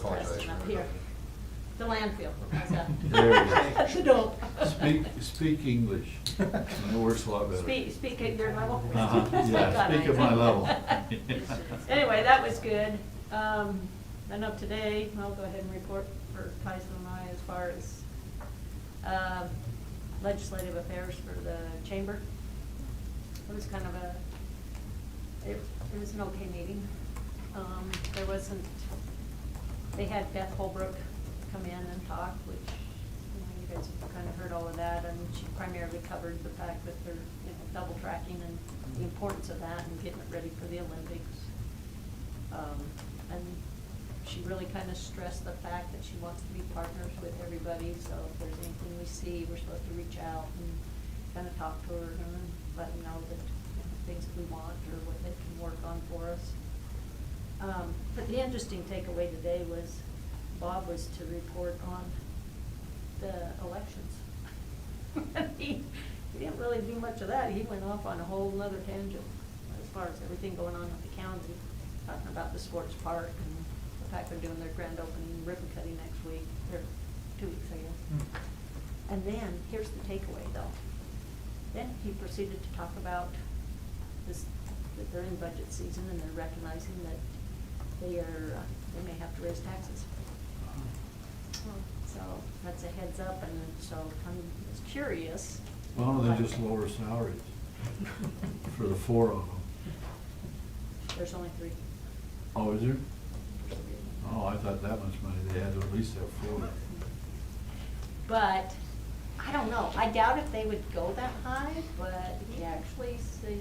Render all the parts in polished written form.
testing up here. The landfill, how's that? There you go. The dope. Speak English. It works a lot better. Speak at your level? Uh-huh, yeah, God, speak I- at my level. Anyway, that was good. And up today, I'll go ahead and report for Tyson and I as far as legislative affairs for the chamber. It was kind of it was an okay meeting. There wasn't, they had Beth Holbrook come in and talk, which, you guys have kind of heard all of that, and she primarily covered the fact that they're, double tracking and the importance of that and getting it ready for the Olympics. And she really kind of stressed the fact that she wants to be partners with everybody, so if there's anything we see, we're supposed to reach out and kind of talk to her and let them know that things that we want or what they can work on for us. But the interesting takeaway today was Bob was to report on the elections. he didn't really do much of that. He went off on a whole nother tangent as far as everything going on with the county, talking about the sports park and the fact they're doing their grand opening ribbon cutting next week, or 2 weeks, I guess. And then, here's the takeaway though. Then he proceeded to talk about this, that they're in budget season and they're recognizing that they may have to raise taxes. So that's a heads up, and so I was curious. Why don't they just lower salaries for the 4 of them? There's only 3. Oh, is there? Oh, I thought that much money, they had to at least have 4. But, I don't know, I doubt if they would go that high, but he actually said,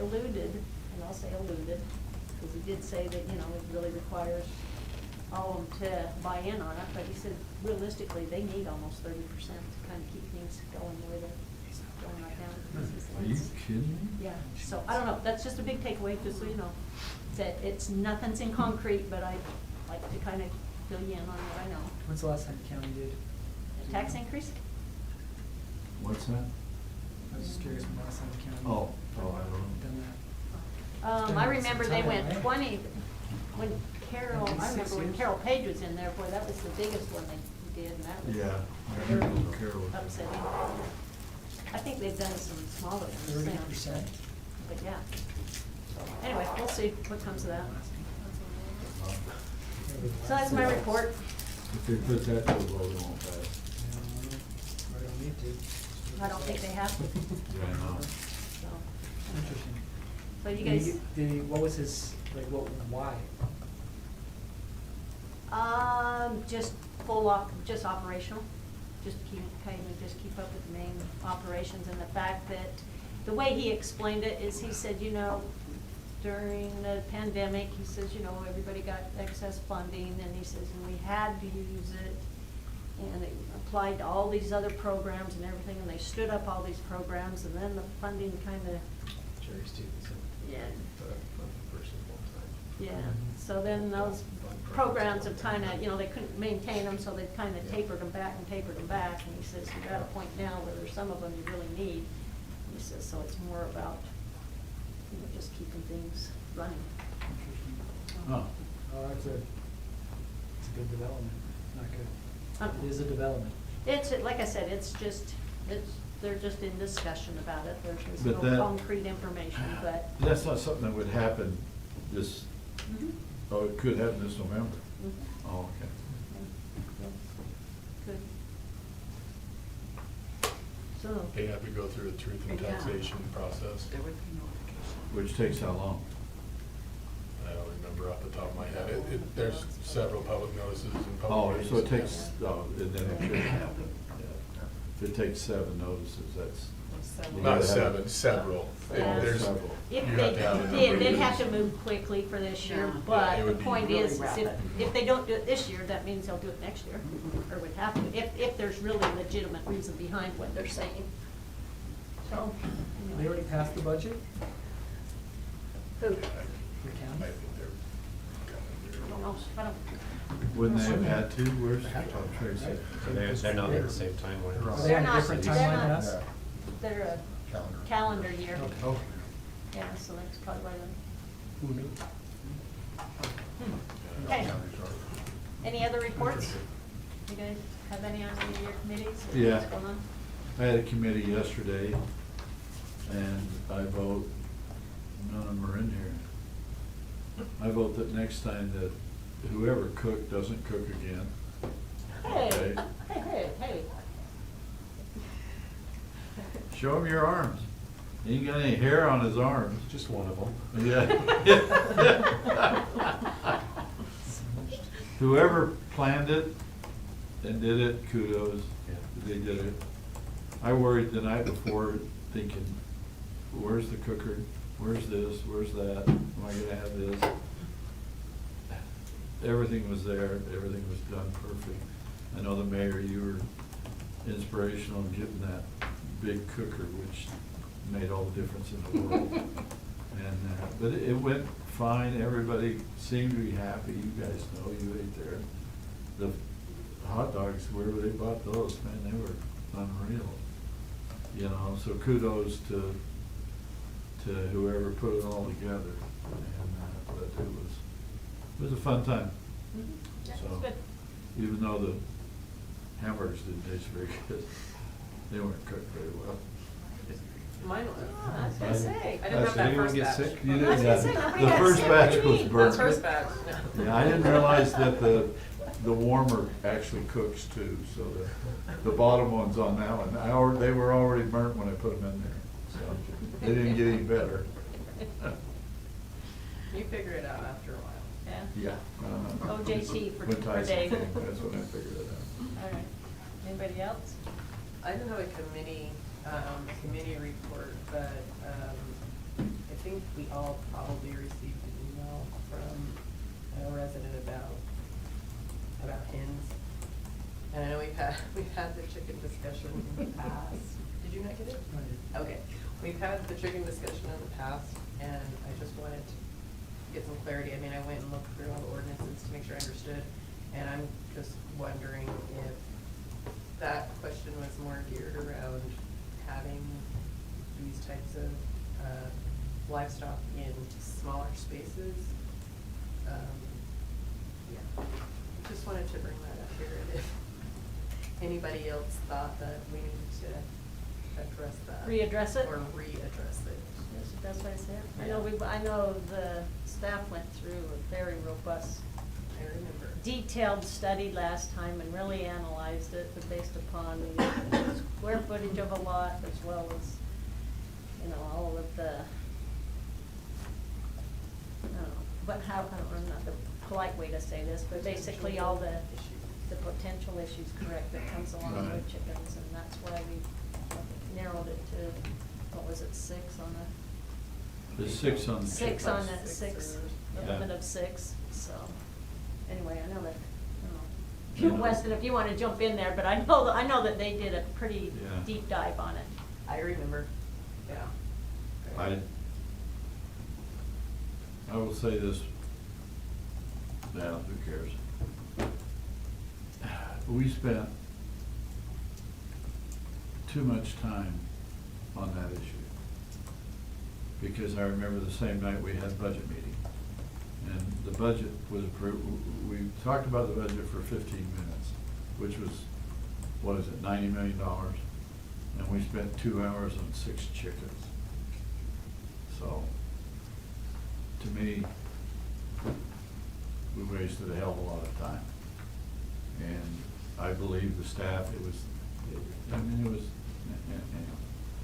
alluded, and I'll say alluded, because he did say that, it really requires all of them to buy in on it, but he said realistically, they need almost 30% to kind of keep things going the way they're going right now. Are you kidding me? Yeah, so I don't know, that's just a big takeaway, just so you know. It's nothing's in concrete, but I like to kind of fill you in on what I know. When's the last time the county did? A tax increase? What's that? I was just curious when the last time the county. Oh, I don't know. Done that. I remember they went Right? 20, when Carol, I 6 remember when years. Carol Page was in there, boy, that was the biggest one they did, and that was. Yeah, I very remember Carol. upsetting. I think they've done some smaller ones 30%. since, but yeah. So, anyway, we'll see what comes of that. So that's my report. If they put that to the vote, it won't pass. I don't need to. I don't think they have to, Yeah, I know. so. Interesting. So you guys. What was his, why? Just just operational, just keep up with the main operations, and the fact that, the way he explained it is, he said, during the pandemic, he says, everybody got excess funding, and he says, and we had to use it, and it applied to all these other programs and everything, and they stood up all these programs, and then the funding kinda, Jerry Stevenson. yeah. Person one time. Yeah, so then those programs have kind of, they couldn't maintain them, so they've kind of tapered them back and tapered them back, and he says, you're at a point now where there's some of them you really need. He says, so it's more about, just keeping things running. Oh, Oh, it's a good development, not good. It is a development. It's, like I said, they're just in discussion about it, there's But no that- concrete information, but. that's not something that would happen this, Mhm. oh, it could happen this November. Mhm. Oh, okay. Good. So. They have to go through a truth and Yeah. taxation process. There would be notification. Which takes how long? I don't remember off the top of my head. There's several public notices and public. Oh, hearings. so it takes, and then it should happen. If it takes 7 notices, that's. you Not gotta have- 7, several. Yeah. There's, Several. If you they have to have a number did, of they'd have years. to move quickly for this year, Yeah. but Yeah, it the would be point really is rapid. if they don't do it this year, that means they'll do it next year, or would have to, if there's really legitimate reason behind what they're saying. So, They anyway. already passed the budget? Who? The I county? think I don't know, I don't, Wouldn't they have had to? Where's Tracy? They're not at the same timeline. Are they They're on a not- different they're timeline than not- us? they're a calendar year, Oh. yeah, so that's probably why Who knew? Okay. Any other reports? You guys have any on any of your committees? or Yeah. What's going on? I had a committee yesterday, and I vote, none of them are in here. I vote that next time that whoever cooked doesn't cook again. Hey, Okay. hey. Show him your arms. He ain't got any hair on his arms. Just one of them. Yeah. Whoever planned it and did it, kudos. Yeah. They did it. I worried the night before thinking, where's the cooker? Where's this? Where's that? Am I gonna have this? Everything was there. Everything was done perfect. I know the mayor, you were inspirational in getting that big cooker, which made all the difference in the world. And, but it went fine. Everybody seemed to be happy. You guys know, you ate there. The hot dogs, wherever they bought those, man, they were unreal. You know, so kudos to whoever put it all together. And, but it was a fun time. Mhm. Yeah, So, it's good. even though the hamburgers didn't taste very good, they weren't cooked very well. Mine was. Oh, I was gonna say. I didn't have that Anyone first get batch. sick? You I was didn't gonna have- say, nobody the got first sick. batch What do you was mean? burnt. The first batch, no. Yeah, I didn't realize that the warmer actually cooks too, so the bottom one's on that one. They were already burnt when I put them in there, so they didn't get any better. You figure it out after a while. Yeah. Yeah. OJT for When Tyson Dave. came, that's when I figured it out. All right. Anybody else? I didn't have a committee report, but, I think we all probably received an email from a resident about hens. And I know we've had the chicken discussion in the past. Did you not get it? I did. Okay, we've had the chicken discussion in the past, and I just wanted to get some clarity. I mean, I went and looked through all the ordinances to make sure I understood, and I'm just wondering if that question was more geared around having these types of livestock in smaller spaces. Yeah, just wanted to bring that up here, and if anybody else thought that we needed to address that. Readdress it? Or readdress it. That's the best way to say it. I know the staff went through a very robust, I remember. detailed study last time and really analyzed it based upon the square footage of a lot as well as, all of the, I don't know, but how, I don't know, not the polite way to say this, but basically all the potential issues, correct, that comes along Right. with chickens, and that's why we narrowed it to, what was it, 6 on a. There's 6 on the. 6 on chickens. a 6, a Yeah. limit of 6, so, anyway, I know that, Yeah. Weston, if you wanna jump in there, but I know that they did a pretty Yeah. deep dive on it. I remember, yeah. I will say this, who cares? We spent too much time on that issue. Because I remember the same night we had budget meeting. And the budget was approved, we talked about the budget for 15 minutes, which was, what is it, $90 million? And we spent 2 hours on 6 chickens. So, to me, we wasted a hell of a lot of time. And I believe the staff, it was,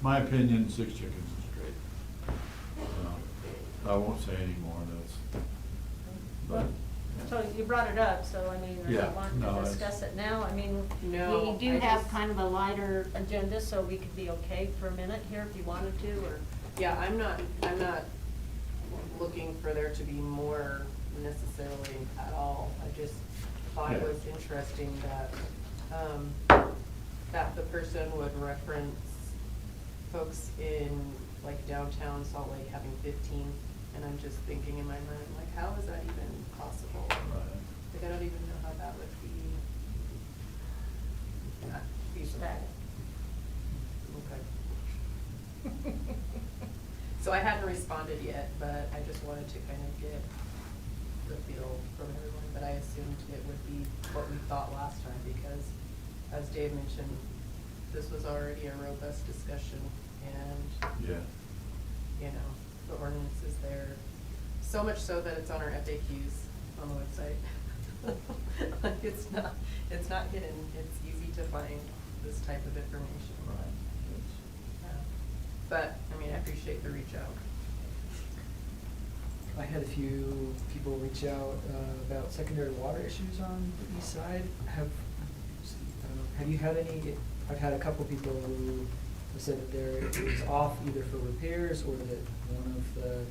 my opinion, 6 chickens is great. I won't say any more, but. So you brought it up, so I mean, are you Yeah, wanting no, to it's- discuss it now? I mean, No, we do I have just- kind of a lighter agenda, so we could be okay for a minute here if you wanted to, or. Yeah, I'm not looking for there to be more necessarily at all. I just thought it Yeah. was interesting that, that the person would reference folks in like downtown Salt Lake having 15, and I'm just thinking in my mind, like, how is that even possible? Like, I don't even know how that would be not feasible. Okay. So I hadn't responded yet, but I just wanted to kind of get the feel from everyone, but I assumed it would be what we thought last time, because as Dave mentioned, this was already a robust discussion, and, Yeah. you know, the ordinance is there. So much so that it's on our FAQs on the website. Like, it's not hidden, it's easy to find this type of information. Right. Yeah. But, I mean, I appreciate the reach out. I had a few people reach out about secondary water issues on the east side. I don't know, have you had any? I've had a couple people who have said that it was off either for repairs or that one of the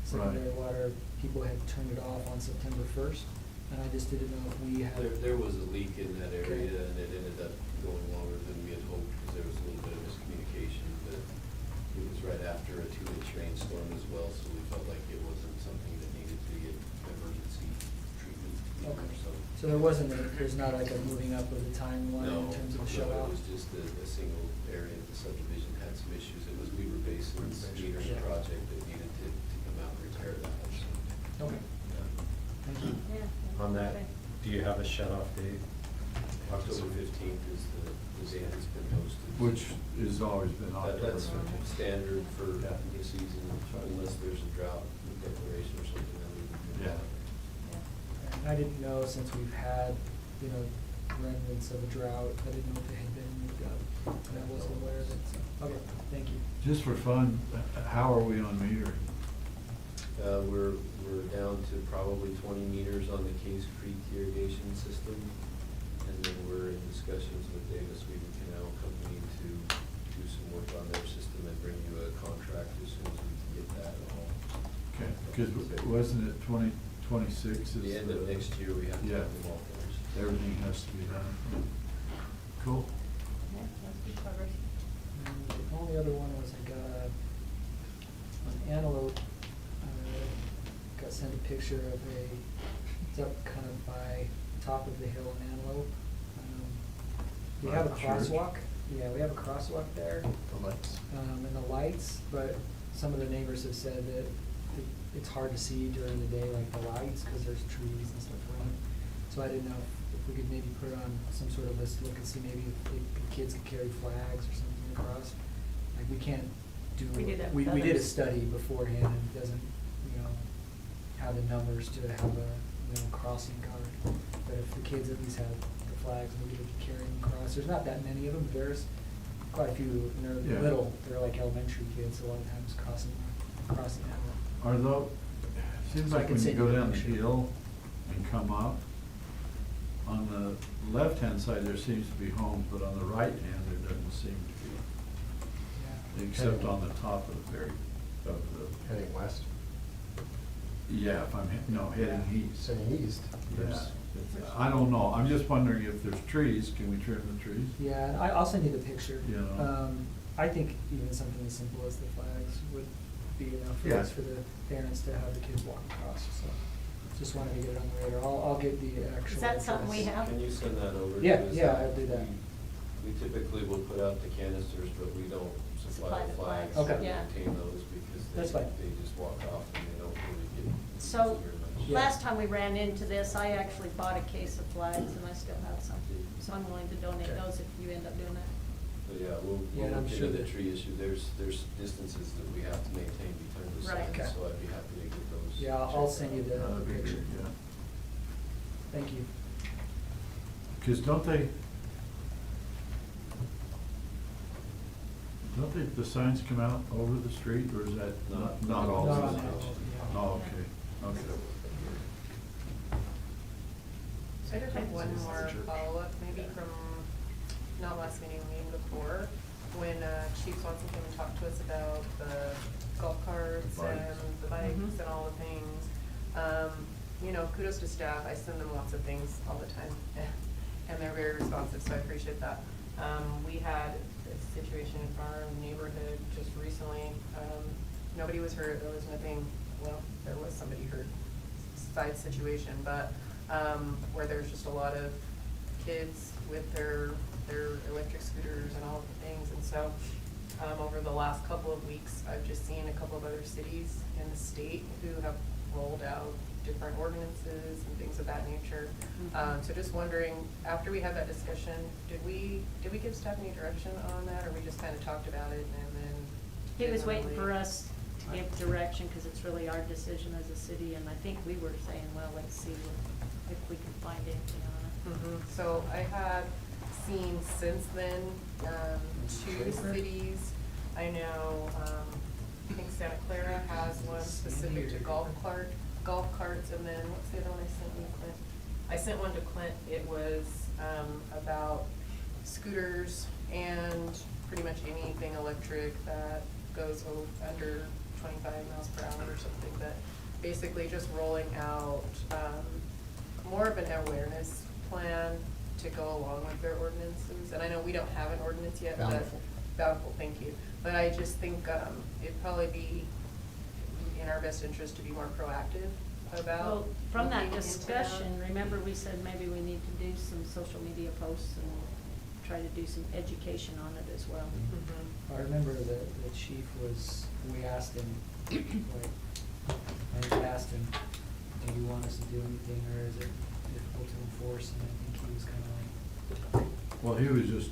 secondary water people had turned it off on September 1st. And I just didn't know if we had. There was a leak in that area, Okay. and it ended up going longer than we had hoped, because there was a little bit of miscommunication, but it was right after a 2-inch rainstorm as well, so we felt like it wasn't something that needed to get emergency treatment either, Okay. so. So there's not like a moving up of the timeline in terms of the shut No, off? it was just a single area of the subdivision had some issues. It was Weaver Basin's metering Yeah. project that needed to come out and repair that, so. Okay, thank you. Yeah. On that, Okay. do you have a shut-off date? October 15th is the date that's been posted. Which has always been October That's 15th. standard for Yeah. the season, unless there's a drought declaration or something that we can do. Yeah. Yeah. And I didn't know, since we've had, remnants of a drought, I didn't know if it had been moved up, and I wasn't aware of it, so, okay, thank you. Just for fun, how are we on metering? We're down to probably 20 meters on the Case Creek irrigation system, and then we're in discussions with Davis Weaver Canal Company to do some work on their system and bring you a contract as soon as we can get that all. Okay, because wasn't it 2026 is The end of next year, we have to Yeah. have them all finished. Everything has to be done. Cool. Yeah, that's good progress. And the only other one was I got an antelope, got sent a picture of it's up kind of by top of the hill in Antelope. We By have a the church? crosswalk, yeah, we have a crosswalk there. The lights. And the lights, but some of the neighbors have said that it's hard to see during the day, like the lights, because there's trees and stuff around. So I didn't know if we could maybe put on some sort of list, look and see maybe if the kids could carry flags or something across. Like, we can't do. We do that We with did a others. study beforehand, and it doesn't, have the numbers to have a, crossing guard. But if the kids at least have the flags, maybe they could carry them across. There's not that many of them, there's quite a few, and they're Yeah. little, they're like elementary kids, a lot of times crossing that. Are those, seems So I like can when you send go you a down the picture. hill and come up, on the left-hand side, there seems to be homes, but on the right-hand, there doesn't seem to Yeah. be, except on the top of the Heading west? yeah, if I'm, heading Yeah. east. Saying east. Yeah, it's- I don't know, I'm just wondering if there's trees, can we trim the trees? Yeah, and I'll send you the picture. Yeah. I think even something as simple as the flags would be enough for Yeah. us, for the parents to have the kids walk across, so. Just wanted to get it on the radar. I'll get the actual. Is that something we address. have? Can you send that over to Yeah, us? yeah, I'll do that. We typically will put out the canisters, but we don't supply Supply the the flags. flags. Okay. We Yeah. maintain those because That's fine. they just walk off and they don't really get used So, very much. Yeah. last time we ran into this, I actually bought a case of flags and I still have some. So I'm willing to donate Okay. those if you end up doing that. So, yeah, we'll Yeah, I'm look sure into the that- tree issue. There's distances that we have to maintain between the Right. signs, Okay. so I'd be happy to get those. Yeah, I'll checked send you out. the That'd be good, picture. yeah. Thank you. Because don't the signs come out over the street, or is that not all? Not of on them? Antelope, yeah. Oh, okay, okay. So I just have one more follow-up, maybe from, not last meeting, the meeting before, when Chief Swanson came and talked to us about the golf carts The bikes. and the bikes Mhm. and all the things. Kudos to staff, I send them lots of things all the time, and they're very responsive, so I appreciate that. We had a situation in our neighborhood just recently, nobody was hurt, there was nothing, well, there was somebody hurt, side situation, but, where there's just a lot of kids with their electric scooters and all the things, and so, over the last couple of weeks, I've just seen a couple of other cities in the state who have rolled out different ordinances and things of that nature. So just wondering, after we had that discussion, did we give staff any direction on that, or we just kind of talked about it and then? He was waiting didn't for really- us to give direction, because it's really our decision as a city, and I think we were saying, well, let's see if we can find anything on it. So I had seen since then, two cities. I know, I think Santa Clara has one specific to golf carts, and then what's the other one I sent you, Clint? I sent one to Clint. It was, about scooters and pretty much anything electric that goes under 25 miles per hour or something, but basically just rolling out, more of an awareness plan to go along with their ordinances. And I know we don't have an ordinance yet, but Bountiful, thank you. But I just think, it'd probably be in our best interest to be more proactive about. Well, from that looking into discussion, remember we said maybe we need to do some social media posts and try to do some education on it as well. Mhm. I remember the chief was, we asked him, like, I asked him, do you want us to do anything, or is it difficult to enforce? And I think he was kind of like, Well, he was just,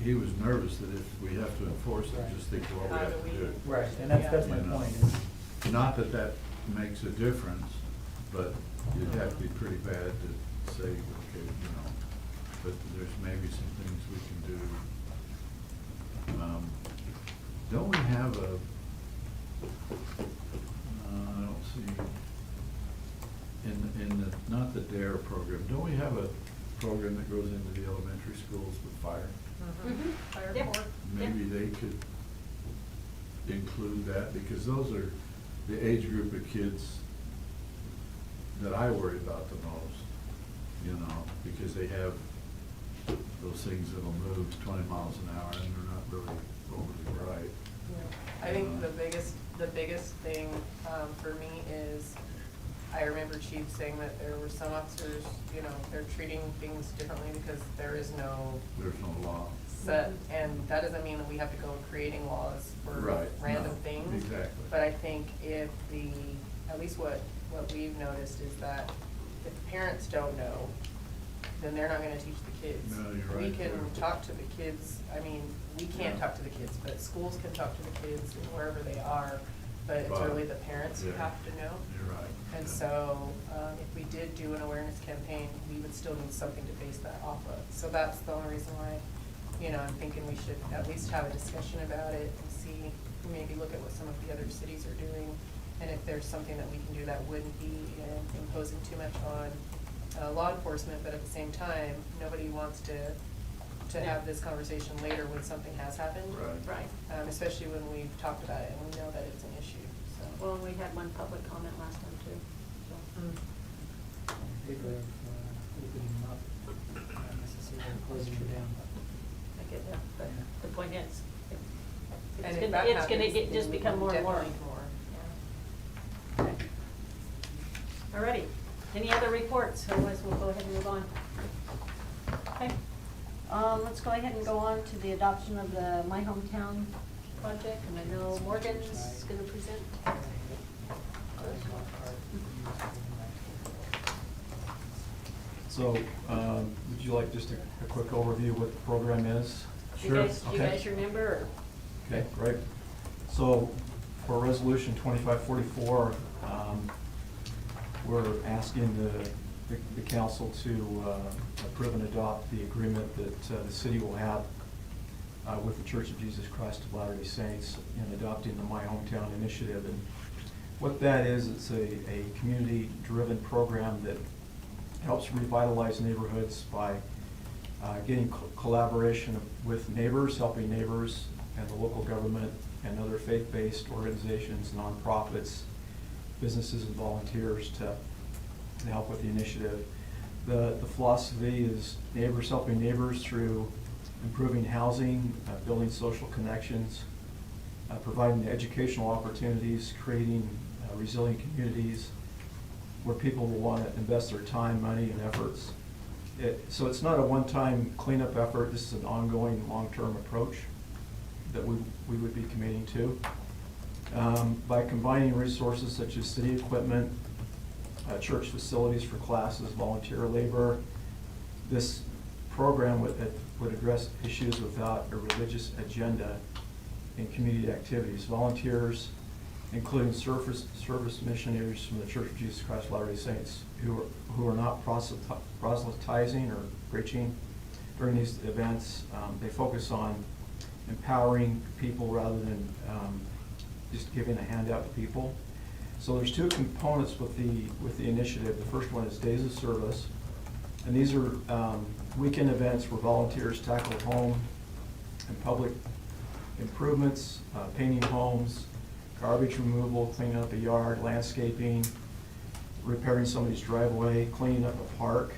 he was nervous that if we have to enforce it, Right. just think, well, we How have do to we- do it. right, and that's my You know. point, is, Not that that makes a difference, but you'd have to be pretty bad to say, okay, you know, but there's maybe some things we can do. Don't we have a, I don't see, in the, not the DARE program, don't we have a program that goes into the elementary schools with fire? Mhm. Fire board. Maybe they could include that, because those are the age group of kids that I worry about the most, you know, because they have those things that'll move 20 miles an hour and they're not really overly bright. I think the biggest thing, for me is, I remember Chief saying that there were some officers, you know, they're treating things differently because there is no There's no law. set, and that doesn't mean that we have to go creating laws for Right, random no, things. exactly. But I think if at least what we've noticed is that if parents don't know, then they're not gonna teach the kids. No, you're We right can there. talk to the kids, I mean, we can't Yeah. talk to the kids, but schools can talk to the kids wherever they are, but it's But, really the parents who yeah, have to know. You're right. And yeah. so, if we did do an awareness campaign, we would still need something to base that off of. So that's the only reason why, you know, I'm thinking we should at least have a discussion about it and see, maybe look at what some of the other cities are doing. And if there's something that we can do that wouldn't be imposing too much on law enforcement, but at the same time, nobody wants to have this conversation later when something has happened. Right. Right. Especially when we've talked about it and we know that it's an issue, so. Well, we had one public comment last time too, so. Mm. in favor of opening them up, not necessarily closing them down, but. I get that, but the point is, And it's if that gonna happens, get, just then become more and more. definitely more. Yeah. Okay. Alrighty, any other reports, otherwise we'll go ahead and move on. Okay, let's go ahead and go on to the adoption of the My Hometown project, and I know Morgan's gonna present. So, would you like just a quick overview of what the program is? You guys, you Okay. guys remember, or? Okay, great. So, for Resolution 2544, we're asking the council to approve and adopt the agreement that the city will have with the Church of Jesus Christ of Latter-day Saints in adopting the My Hometown initiative. And what that is, it's a community-driven program that helps revitalize neighborhoods by getting collaboration with neighbors, helping neighbors and the local government and other faith-based organizations, nonprofits, businesses and volunteers to help with the initiative. The philosophy is neighbors helping neighbors through improving housing, building social connections, providing educational opportunities, creating resilient communities where people will want to invest their time, money, and efforts. So it's not a one-time cleanup effort. This is an ongoing, long-term approach that we would be committing to. By combining resources such as city equipment, church facilities for classes, volunteer labor. This program would address issues without a religious agenda in community activities. Volunteers, including service missionaries from the Church of Jesus Christ of Latter-day Saints who are not proselytizing or preaching during these events. They focus on empowering people rather than just giving a handout to people. So there's two components with the initiative. The first one is days of service, and these are weekend events where volunteers tackle home and public improvements, painting homes, garbage removal, cleaning up a yard, landscaping, repairing somebody's driveway, cleaning up a park.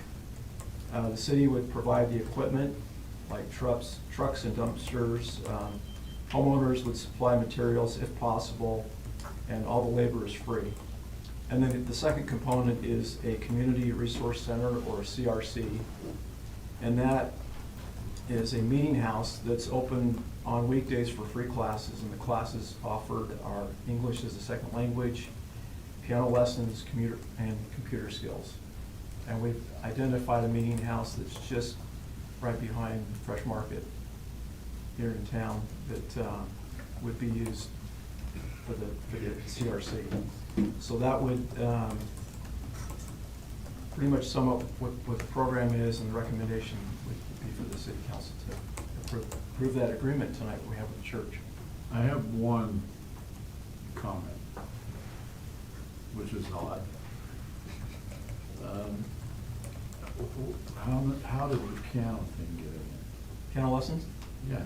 The city would provide the equipment like trucks and dumpsters. Homeowners would supply materials if possible, and all the labor is free. And then the second component is a community resource center, or a CRC, and that is a meeting house that's open on weekdays for free classes, and the classes offered are English as a second language, piano lessons, computer skills. And we've identified a meeting house that's just right behind Fresh Market here in town that would be used for the CRC. So that would pretty much sum up what the program is, and the recommendation would be for the city council to approve that agreement tonight we have with the church. I have one comment, which is odd. How did the piano thing get in Piano lessons? there? Yeah.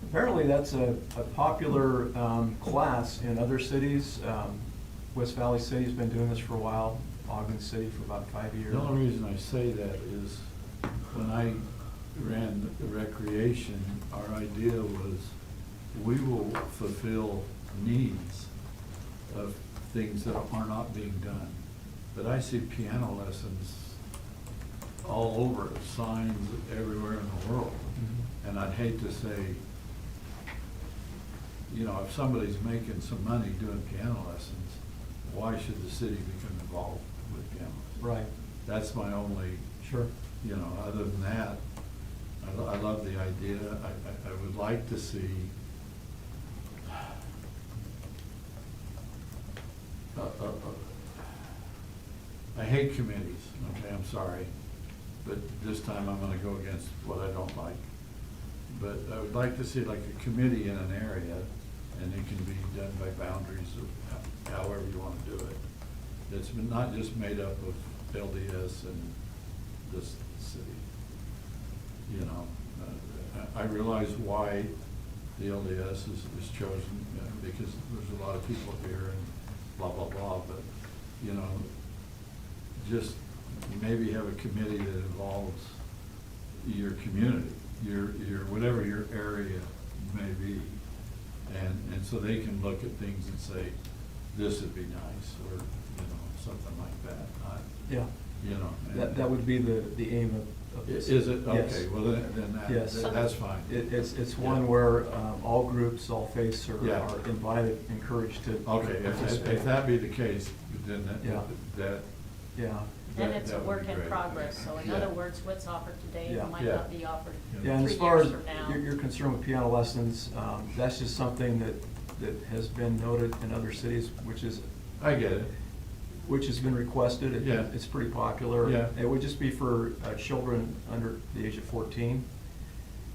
Apparently that's a popular class in other cities. West Valley City's been doing this for a while, Ogden City for about 5 years. The only reason I say that is when I ran the recreation, our idea was we will fulfill needs of things that are not being done. But I see piano lessons all over, signs everywhere in the world. Mhm. And I'd hate to say, you know, if somebody's making some money doing piano lessons, why should the city become involved with piano lessons? Right. That's my only, Sure. you know, other than that, I love the idea. I would like to see I hate committees, okay, I'm sorry, but this time I'm gonna go against what I don't like. But I would like to see like a committee in an area, and it can be done by boundaries of however you wanna do it. It's not just made up of LDS and this city. You know, I realize why the LDS is chosen, because there's a lot of people here and blah, blah, blah, but, you know, just maybe have a committee that involves your community, your whatever your area may be. And so they can look at things and say, this would be nice, or, you know, something like that. Yeah. You know. That would be the aim of this. Is it? Yes. Okay, well, then Yes. that's fine. It's one Yeah. where all groups, all faiths are Yeah. invited, encouraged to Okay, participate. if that be the case, then Yeah. that. Yeah. And that- it's a that would work be in great. progress, so in Yeah. other words, what's offered today Yeah. might Yeah. not be offered Yeah, and 3 as far years as from now. your concern with piano lessons, that's just something that has been noted in other cities, which I get it. has been requested. Yeah. It's pretty popular. Yeah. It would just be for children under the age of 14.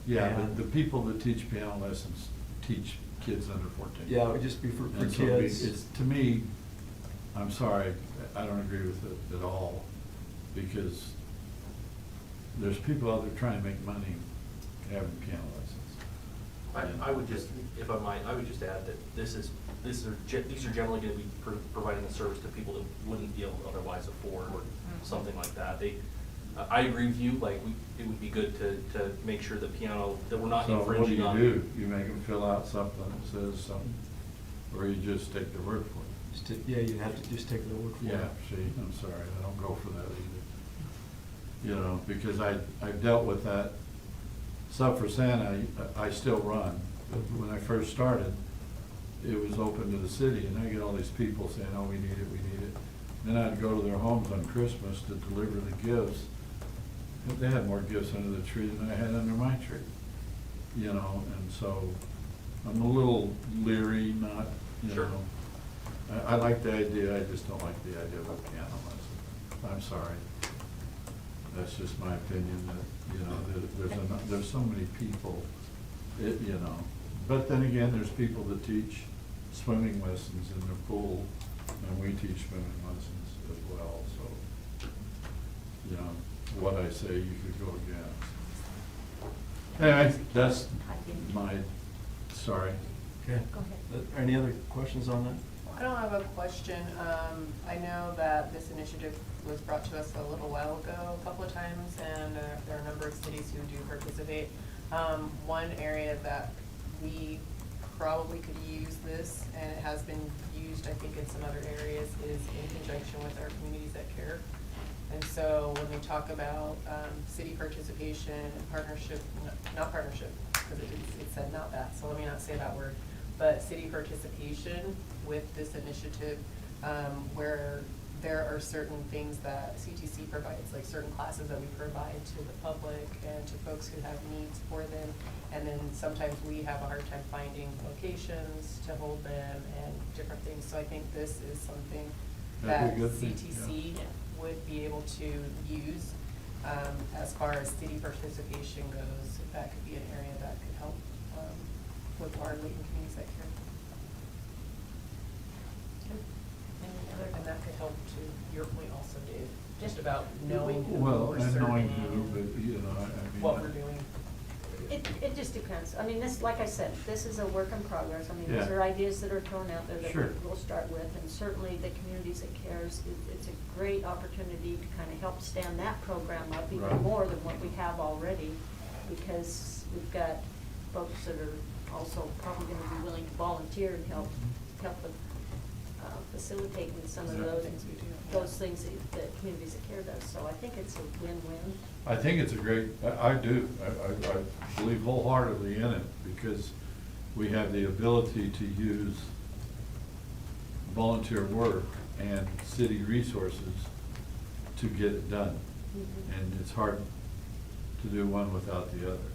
Yeah, but And- the people that teach piano lessons teach kids under 14. Yeah, it would just be for And so kids. it's, to me, I'm sorry, I don't agree with it at all, because there's people out there trying to make money having piano lessons. I would just, if I might, I would just add that these are generally gonna be providing a service to people that wouldn't be able to otherwise afford or something like that. I agree with you, like, it would be good to make sure that piano, that we're not infringing on. So what do? You make them fill out something that says something, or you just take their word for it? Yeah, you'd have to just take their word for it. Yeah, see, I'm sorry, I don't go for that either. You know, because I've dealt with that. Sub for Santa, I still run. But when I first started, it was open to the city, and I get all these people saying, oh, we need it, we need it. Then I'd go to their homes on Christmas to deliver the gifts. They had more gifts under the tree than I had under my tree, you know, and so I'm a little leery, not, you Sure. know. I like the idea, I just don't like the idea of a piano lesson. I'm sorry. That's just my opinion, that, you know, there's so many people, you know. But then again, there's people that teach swimming lessons in the pool, and we teach swimming lessons as well, so, you know, what I say you could go against. Anyway, that's my, sorry. Okay. Go ahead. Any other questions on that? I don't have a question. I know that this initiative was brought to us a little while ago, a couple of times, and there are a number of cities who do participate. One area that we probably could use this, and it has been used, I think, in some other areas, is in conjunction with our communities that care. And so when we talk about city participation and partnership, not partnership, because it said not that, so let me not say that word, but city participation with this initiative, where there are certain things that CTC provides, like certain classes that we provide to the public and to folks who have needs for them. And then sometimes we have a hard time finding locations to hold them and different things. So I think this is something That'd that be a good thing, CTC yeah. would be able to use. As far as city participation goes, that could be an area that could help with our Layton communities that care. And that could help to your point also, Dave, just about knowing who Well, we're and serving. knowing who, but, you know, I mean. What we're doing. It just depends. I mean, this, like I said, this is a work in progress. I mean, these Yeah. are ideas that are thrown out there that Sure. we'll start with. And certainly the communities that cares, it's a great opportunity to kind of help stand that program up even Right. more than what we have already. Because we've got folks that are also probably gonna be willing to volunteer and help with facilitating some of Yeah. those things that communities that care does. So I think it's a win-win. I think it's a great, I do, I believe wholeheartedly in it, because we have the ability to use volunteer work and city resources to get it done. Mhm. And it's hard to do one without the other.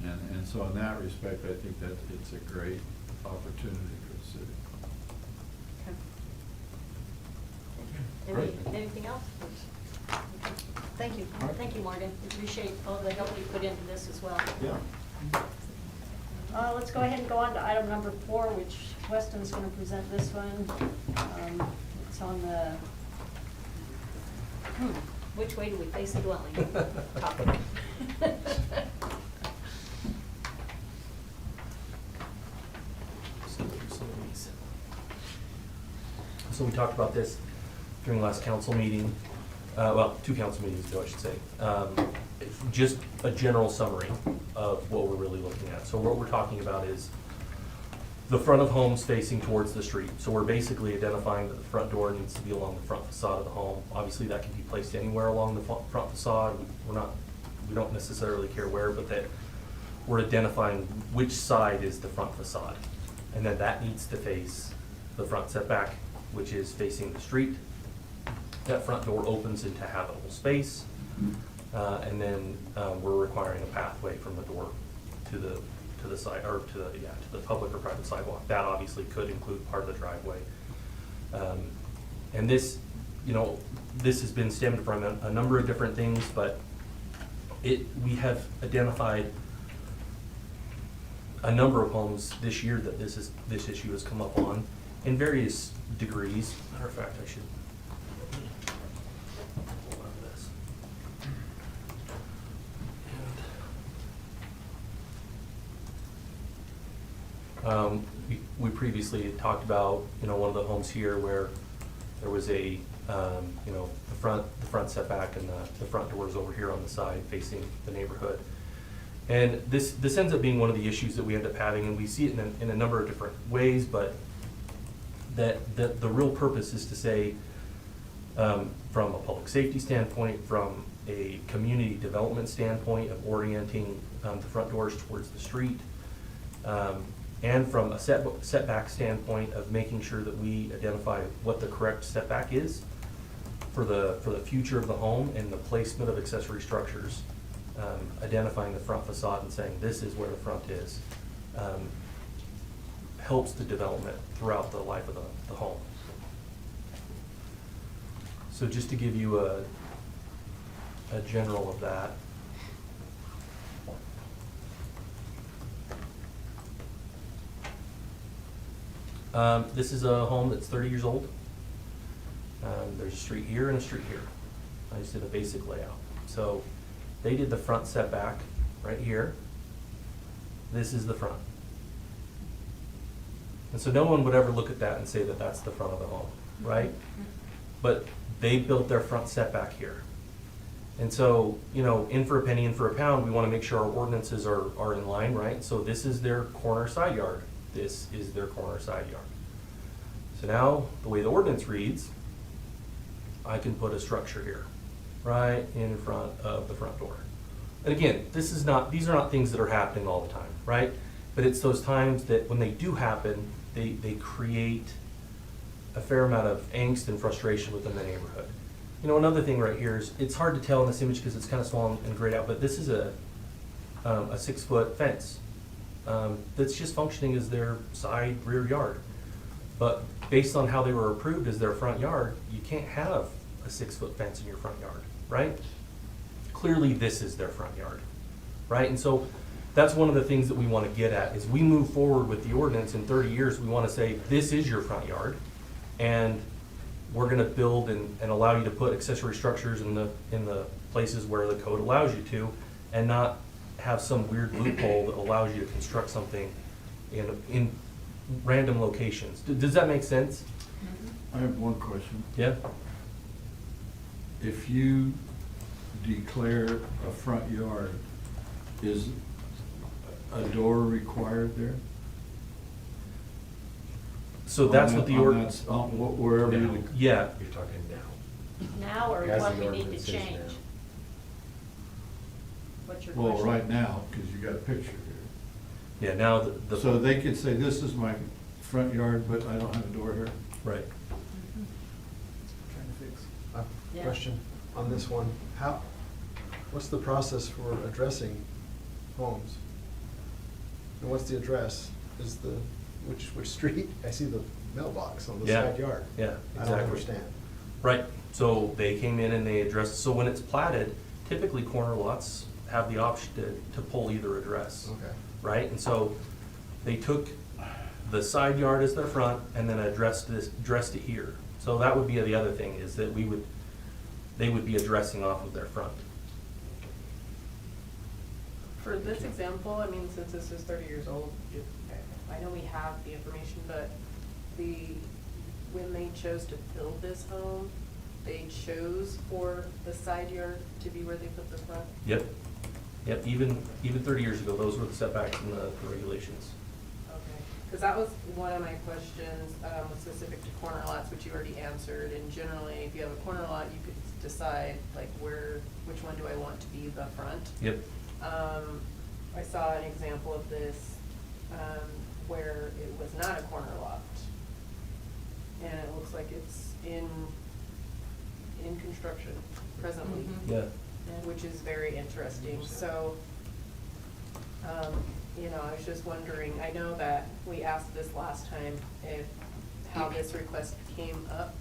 And so in that respect, I think that it's a great opportunity for the city. Okay. Great. Anything else? Thank you. All right. Thank you, Morgan. We appreciate all the help you put into this as well. Yeah. Let's go ahead and go on to item number 4, which Weston's gonna present this one. It's on the, which way do we face the dwelling? Topic. So we talked about this during the last council meeting, well, 2 council meetings ago, I should say. Just a general summary of what we're really looking at. So what we're talking about is the front of homes facing towards the street. So we're basically identifying that the front door needs to be along the front facade of the home. Obviously, that can be placed anywhere along the front facade. We don't necessarily care where, but that we're identifying which side is the front facade. And then that needs to face the front setback, which is facing the street. That front door opens into habitable space. And then we're requiring a pathway from the door to the side, or to the public or private sidewalk. That obviously could include part of the driveway. And this, this has been stemmed from a number of different things, but we have identified a number of homes this year that this issue has come up on in various degrees. Matter of fact, I should pull out this. We previously had talked about, one of the homes here where there was the front setback and the front doors over here on the side facing the neighborhood. And this ends up being one of the issues that we end up having, and we see it in a number of different ways, but that the real purpose is to say, from a public safety standpoint, from a community development standpoint of orienting the front doors towards the street, and from a setback standpoint of making sure that we identify what the correct setback is, for the future of the home and the placement of accessory structures, identifying the front facade and saying this is where the front is, helps the development throughout the life of the home. So just to give you a general of that. This is a home that's 30 years old. There's a street here and a street here. I just did a basic layout. So they did the front setback right here. This is the front. And so no one would ever look at that and say that that's the front of the home, right? But they built their front setback here. And so, you know, in for a penny, in for a pound, we want to make sure our ordinances are in line, right? So this is their corner side yard. This is their corner side yard. So now, the way the ordinance reads, I can put a structure here, right in front of the front door. And again, these are not things that are happening all the time, right? But it's those times that when they do happen, they create a fair amount of angst and frustration within the neighborhood. You know, another thing right here is, it's hard to tell in this image because it's kind of small and grayed out, but this is a 6-foot fence that's just functioning as their side rear yard. But based on how they were approved as their front yard, you can't have a 6-foot fence in your front yard, right? Clearly, this is their front yard, right? And so that's one of the things that we want to get at is we move forward with the ordinance in 30 years. We want to say, this is your front yard, and we're going to build and allow you to put accessory structures in the places where the code allows you to, and not have some weird loophole that allows you to construct something in random locations. Does that make sense? I have one question. Yeah? If you declare a front yard, is a door required there? So that's what the ordinance. Wherever you. Yeah. You're talking now. Now or As what the we need ordinance to is change? now. What's your Well, question? right now, because you got a picture here. Yeah, now the. So they could say, this is my front yard, but I don't have a door here? Right. Mhm. Trying to fix. Yeah. Question on this one. What's the process for addressing homes? And what's the address? Which street? I see the mailbox on the Yeah. side yard. Yeah, I don't exactly. understand. Right, so they came in and they addressed, so when it's platted, typically corner lots have the option to pull either address. Okay. Right, and so they took the side yard as their front and then addressed it here. So that would be the other thing, is that they would be addressing off of their front. For this example, I mean, since this is 30 years old, I know we have the information, but when they chose to build this home, they chose for the side yard to be where they put the front? Yep, even 30 years ago, those were the setbacks in the regulations. Okay, because that was one of my questions, specific to corner lots, which you already answered. And generally, if you have a corner lot, you could decide like which one do I want to be the front. Yep. I saw an example of this where it was not a corner lot, and it looks like it's in construction presently. Mhm. Yeah. Which is very interesting. So, I was just wondering, I know that we asked this last time, how this request came up.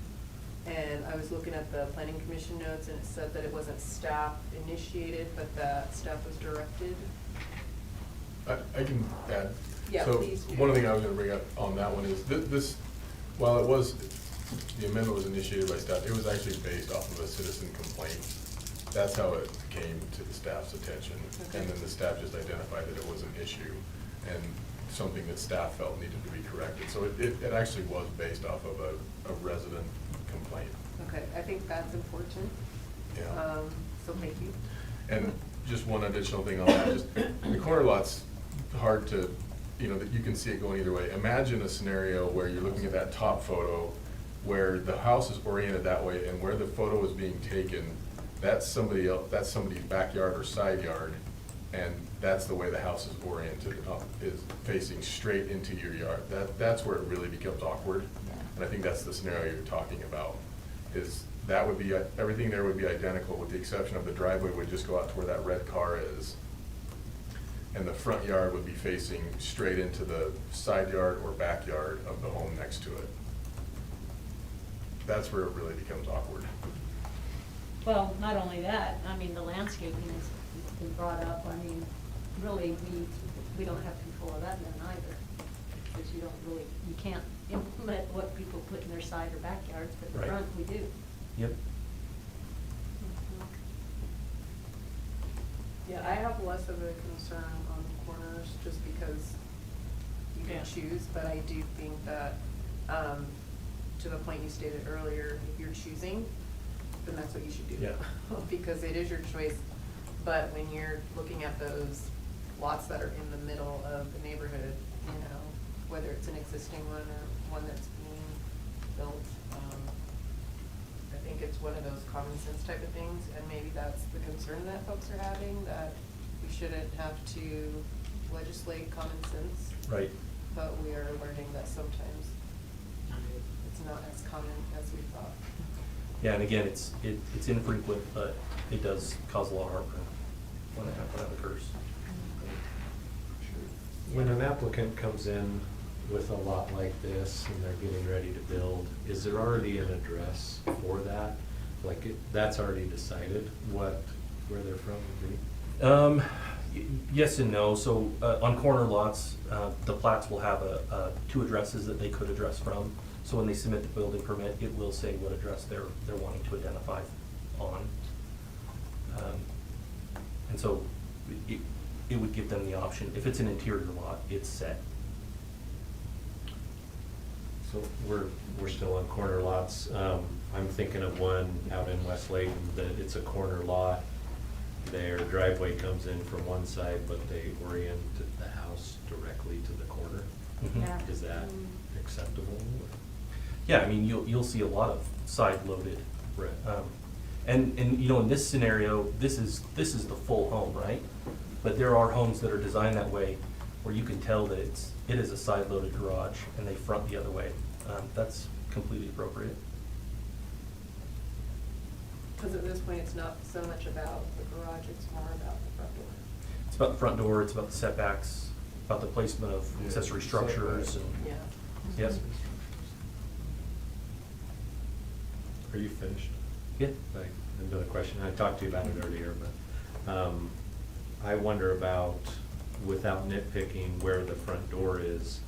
And I was looking at the planning commission notes, and it said that it wasn't staff initiated, but that staff was directed. I can add. Yeah, So please do. one of the things I was gonna bring up on that one is this, while the amendment was initiated by staff, it was actually based off of a citizen complaint. That's how it came to the staff's attention. Okay. And then the staff just identified that it was an issue and something that staff felt needed to be corrected. So it actually was based off of a resident complaint. Okay, I think that's important. Yeah. So thank you. And just one additional thing on that, just the corner lot's hard to, that you can see it going either way. Imagine a scenario where you're looking at that top photo where the house is oriented that way, and where the photo is being taken, that's somebody's backyard or side yard, and that's the way the house is oriented, is facing straight into your yard. That's where it really becomes awkward. And I think that's the scenario you're talking about, is that would be, everything there would be identical, with the exception of the driveway would just go out to where that red car is. And the front yard would be facing straight into the side yard or backyard of the home next to it. That's where it really becomes awkward. Well, not only that, I mean, the landscaping has been brought up, I mean, really, we don't have control of that then either. Because you don't really, you can't implement what people put in their side or backyards, but the Right. front we do. Yep. Yeah, I have less of a concern on the corners, just because you Yeah. can choose, but I do think that, to the point you stated earlier, if you're choosing, then that's what you should do. Yeah. Because it is your choice, but when you're looking at those lots that are in the middle of the neighborhood, you know, whether it's an existing one or one that's being built, I think it's one of those common sense type of things, and maybe that's the concern that folks are having, that we shouldn't have to legislate common sense. Right. But we are learning that sometimes it's not as common as we thought. Yeah, and again, it's infrequent, but it does cause a lot of heartburn when that occurs. When an applicant comes in with a lot like this and they're getting ready to build, is there already an address for that? Like, that's already decided where they're from would be? Yes and no. So on corner lots, the plats will have two addresses that they could address from. So when they submit the building permit, it will say what address they're wanting to identify on. And so it would give them the option. If it's an interior lot, it's set. So we're still on corner lots. I'm thinking of one out in West Layton that it's a corner lot. Their driveway comes in from one side, but they orient the house directly to the corner. Mhm. Yeah. Is that acceptable? Yeah, I mean, you'll see a lot of side-loaded. Right. And you know, in this scenario, this is the full home, right? But there are homes that are designed that way where you can tell that it is a side-loaded garage and they front the other way. That's completely appropriate. Because at this point, it's not so much about the garage, it's more about the front door. It's about the front door, it's about the setbacks, about the placement of Yeah, accessory structures and. Yeah. Yes. Are you finished? Yeah. Like, another question, I talked to you about it earlier, but I wonder about, without nitpicking, where the front door is,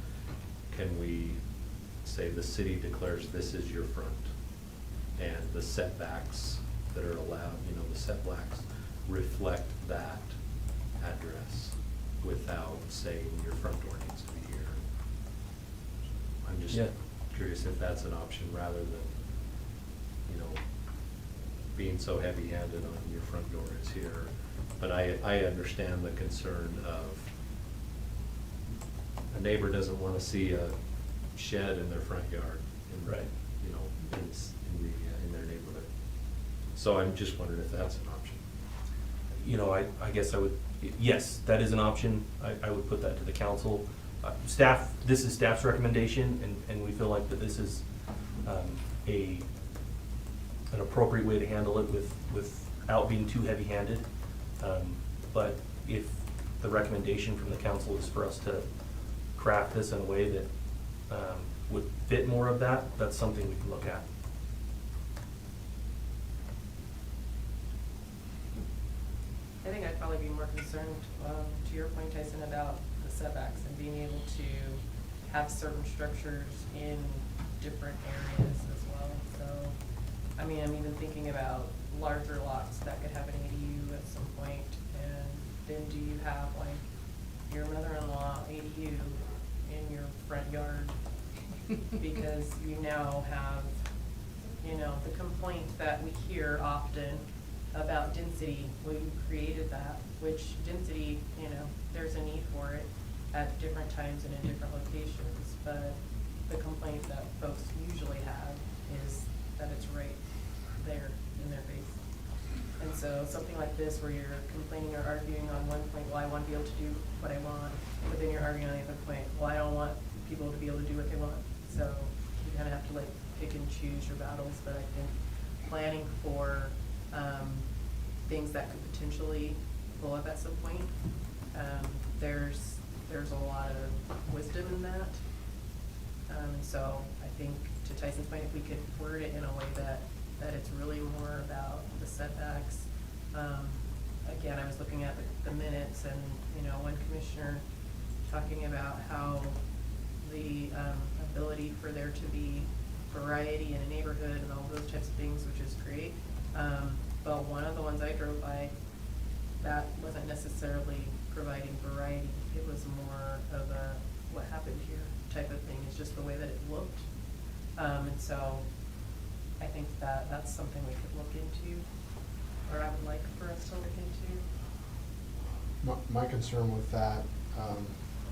can we say the city declares this is your front? And the setbacks that are allowed, you know, the setbacks reflect that address without saying your front door needs to be here. I'm just Yeah. curious if that's an option rather than, you know, being so heavy-handed on your front door is here. But I understand the concern of a neighbor doesn't want to see a shed in their front yard. Right. You know, in their neighborhood. So I'm just wondering if that's an option. You know, I guess I would, yes, that is an option. I would put that to the council. Staff, this is staff's recommendation, and we feel like that this is an appropriate way to handle it without being too heavy-handed. But if the recommendation from the council is for us to craft this in a way that would fit more of that, that's something we can look at. I think I'd probably be more concerned, to your point, Tyson, about the setbacks and being able to have certain structures in different areas as well. So, I mean, I'm even thinking about larger lots that could have an ADU at some point, and then do you have like your mother-in-law ADU in your front yard? Because you now have, you know, the complaint that we hear often about density. Well, you created that, which density, you know, there's a need for it at different times and in different locations, but the complaint that folks usually have is that it's right there in their face. And so something like this, where you're complaining or arguing on one point, well, I want to be able to do what I want, but then you're arguing on the other point, well, I don't want people to be able to do what they want. So you kind of have to like pick and choose your battles, but I think planning for, things that could potentially blow up at some point. There's a lot of wisdom in that. And so I think to Tyson's point, if we could word it in a way that it's really more about the setbacks. Again, I was looking at the minutes and, you know, one commissioner talking about how the ability for there to be variety in a neighborhood and all those types of things, which is great. But one of the ones I drove by, that wasn't necessarily providing variety. It was more of a what happened here type of thing. It's just the way that it looked. And so I think that that's something we could look into, or I would like for us to look into. My concern with that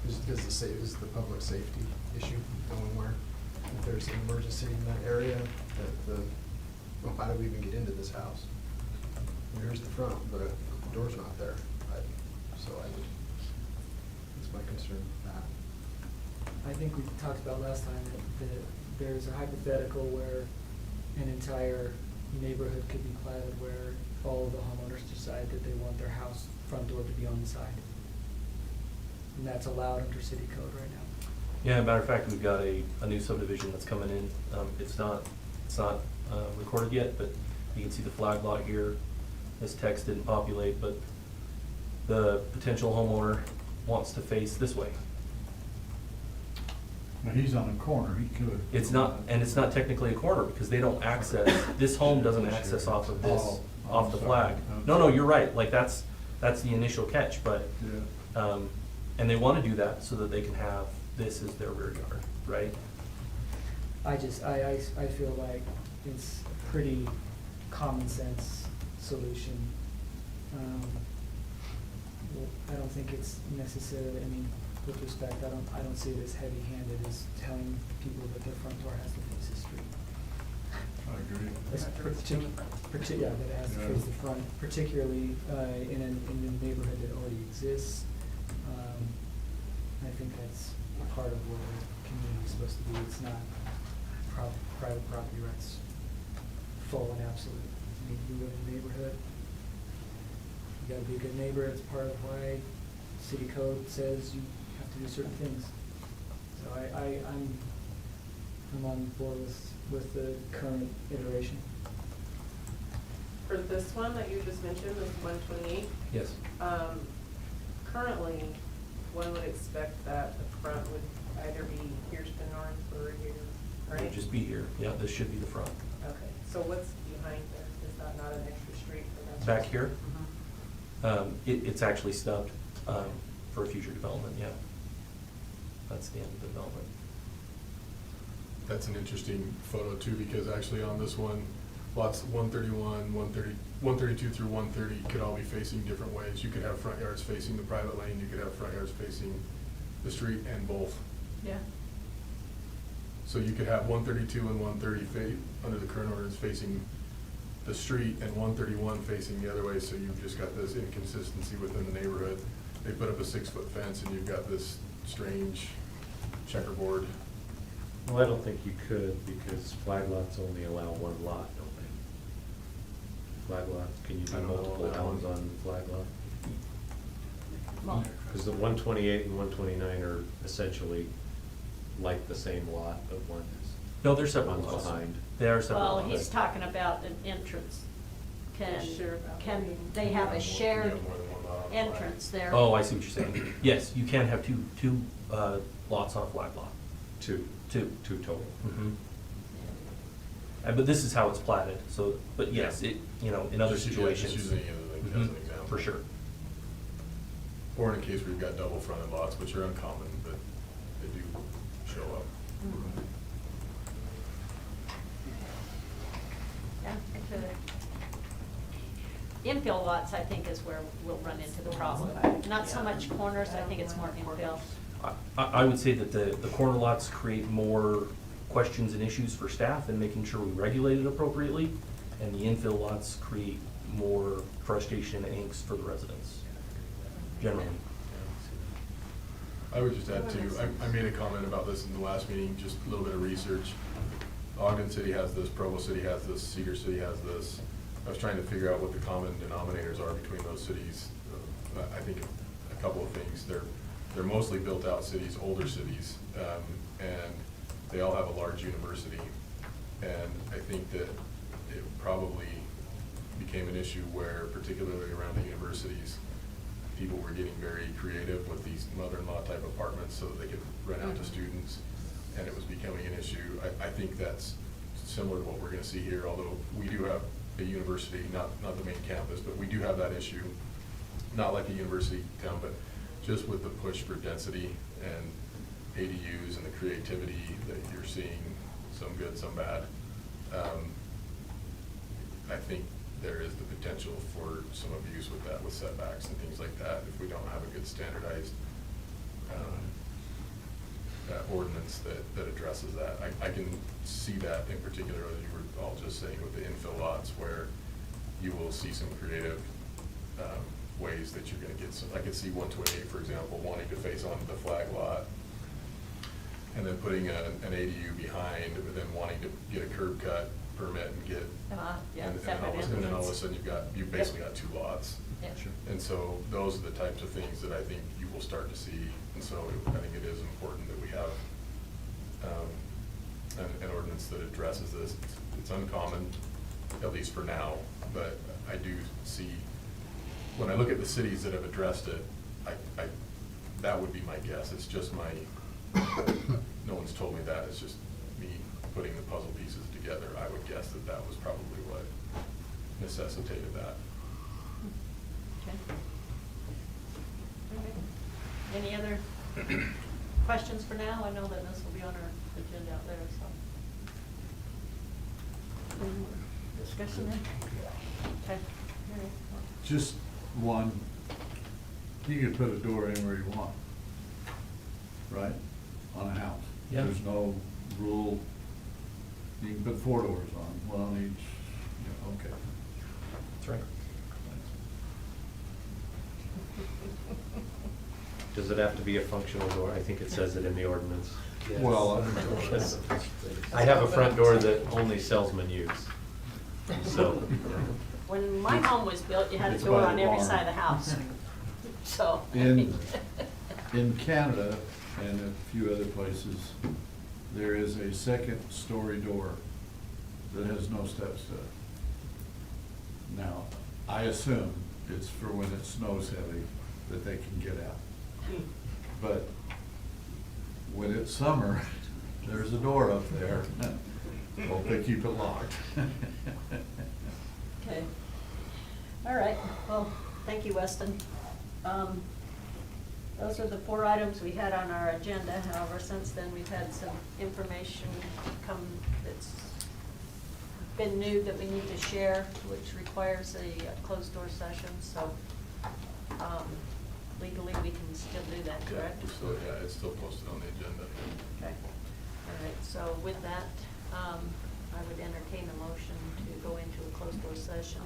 is the public safety issue, knowing where, if there's an emergency in that area, well, how do we even get into this house? Here's the front, but the door's not there. That's my concern with that. I think we talked about last time that there's a hypothetical where an entire neighborhood could be platted where all of the homeowners decide that they want their house front door to be on the side. And that's allowed under city code right now. Yeah, matter of fact, we've got a new subdivision that's coming in. It's not recorded yet, but you can see the flag lot here. This text didn't populate, but the potential homeowner wants to face this way. But he's on the corner, he could. It's not, and it's not technically a corner because they don't access, this home doesn't access off of this, Oh, off the I'm flag. sorry. No, you're right, like that's the initial catch, but, Yeah. and they wanna do that so that they can have this as their rear yard, right? I feel like it's a pretty common sense solution. I don't think it's necessarily, I mean, with respect, I don't see it as heavy-handed as telling people that their front door has to face the street. I agree. Yeah, that it has to Yeah. face the front, particularly in a neighborhood that already exists. I think that's part of what a community is supposed to be. It's not private property rights, full and absolute. I mean, you live in a neighborhood, you gotta be a good neighbor. It's part of why city code says you have to do certain things. So I'm on board with the current iteration. For this one that you just mentioned, this 128, Yes. currently, one would expect that the front would either be here to the north or here, It right? would just be here, yeah, this should be the front. Okay, so what's behind there? Is that not an extra street for that? Back here? Mhm. It's actually stubbed, for future development, yeah. That's the end of the development. That's an interesting photo too, because actually on this one, lots 131, 132 through 130 could all be facing different ways. You could have front yards facing the private lane, you could have front yards facing the street and both. Yeah. So you could have 132 and 130 under the current ordinance facing the street and 131 facing the other way, so you've just got this inconsistency within the neighborhood. They put up a 6-foot fence and you've got this strange checkerboard. Well, I don't think you could, because flag lots only allow one lot, don't they? Flag lots, can you I do don't know multiple that homes one. on flag lot? Well, Because the 128 and 129 are essentially like the same lot, but one is. No, they're separate One's lots. behind. They are separate well, lots. he's talking about an entrance. Can Sure. they have a shared You have more than one lot on a flag. entrance there? Oh, I see what you're saying. Yes, you can have two lots on a flag lot. Two. Two. Two total. Mhm. But this is how it's platted, so, but yes, in other Just situations. using the other thing as an Mhm, example. For sure. Or in a case where you've got double fronted lots, which are uncommon, but they do show up. Mhm. Yeah, it could. Infill lots, I think, is where we'll run into the problem. Not so much corners, I think it's more infill. I would say that the corner lots create more questions and issues for staff in making sure we regulate it appropriately, and the infill lots create more frustration and angst for the residents, generally. I would just add too, I made a comment about this in the last meeting, just a little bit of research. Ogden City has this, Provo City has this, Cedar City has this. I was trying to figure out what the common denominators are between those cities. I think a couple of things. They're mostly built-out cities, older cities, and they all have a large university. And I think that it probably became an issue where, particularly around the universities, people were getting very creative with these mother-in-law type apartments so that they could rent out to students, and it was becoming an issue. I think that's similar to what we're gonna see here, although we do have a university, not the main campus, but we do have that issue, not like a university town, but just with the push for density and ADUs and the creativity that you're seeing, some good, some bad. I think there is the potential for some abuse with that, with setbacks and things like that, if we don't have a good standardized ordinance that addresses that. I can see that in particular, as you were all just saying, with the infill lots, where you will see some creative ways that you're gonna get some. I could see 128, for example, wanting to face onto the flag lot, and then putting an ADU behind, but then wanting to get a curb cut permit and get, Yeah, and separate then all of a entities. sudden you've basically got two lots. Yeah. Sure. And so those are the types of things that I think you will start to see, and so I think it is important that we have an ordinance that addresses this. It's uncommon, at least for now, but I do see, when I look at the cities that have addressed it, that would be my guess. It's just no one's told me that, it's just me putting the puzzle pieces together. I would guess that was probably what necessitated that. Okay. Okay. Any other questions for now? I know that this will be on our agenda out there, so. Any more discussion then? Okay. All right. Just one, you could put a door anywhere you want, right, on a house. Yeah. There's no rule, you can put 4 doors on, one on each, yeah, okay. That's right. Does it have to be a functional door? I think it says it in the ordinance. Yes. Well, I have a front door that only salesmen use, so. When my home was built, you had a It's door by on the every barn. side of the house, so. In Canada and a few other places, there is a second-story door that has no steps to it. Now, I assume it's for when it snows heavy, that they can get out. But when it's summer, there's a door up there. Hope they keep it locked. Okay. All right, well, thank you, Weston. Those are the 4 items we had on our agenda. However, since then, we've had some information come that's been new that we need to share, which requires a closed-door session, so legally, we can still do that, Yeah, correct? it's still posted on the agenda. Okay. All right, so with that, I would entertain a motion to go into a closed-door session.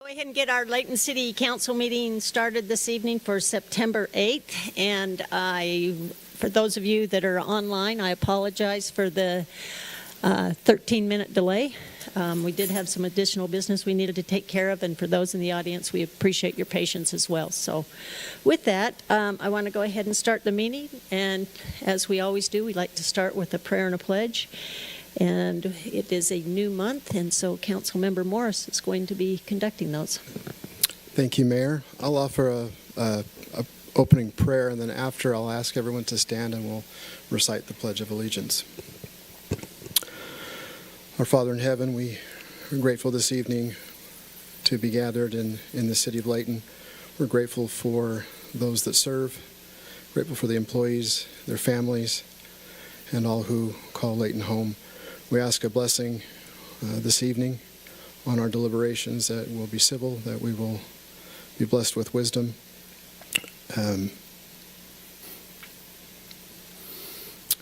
ahead and get our Layton City Council meeting started this evening for September 8th. And for those of you that are online, I apologize for the 13-minute delay. We did have some additional business we needed to take care of, and for those in the audience, we appreciate your patience as well. So with that, I want to go ahead and start the meeting, and as we always do, we like to start with a prayer and a pledge. And it is a new month, and so Councilmember Morris is going to be conducting those. Thank you, Mayor. I'll offer a opening prayer, and then after I'll ask everyone to stand and we'll recite the Pledge of Allegiance. Our Father in heaven, we are grateful this evening to be gathered in the city of Layton. We're grateful for those that serve, grateful for the employees, their families, and all who call Layton home. We ask a blessing this evening on our deliberations, that will be civil, that we will be blessed with wisdom. And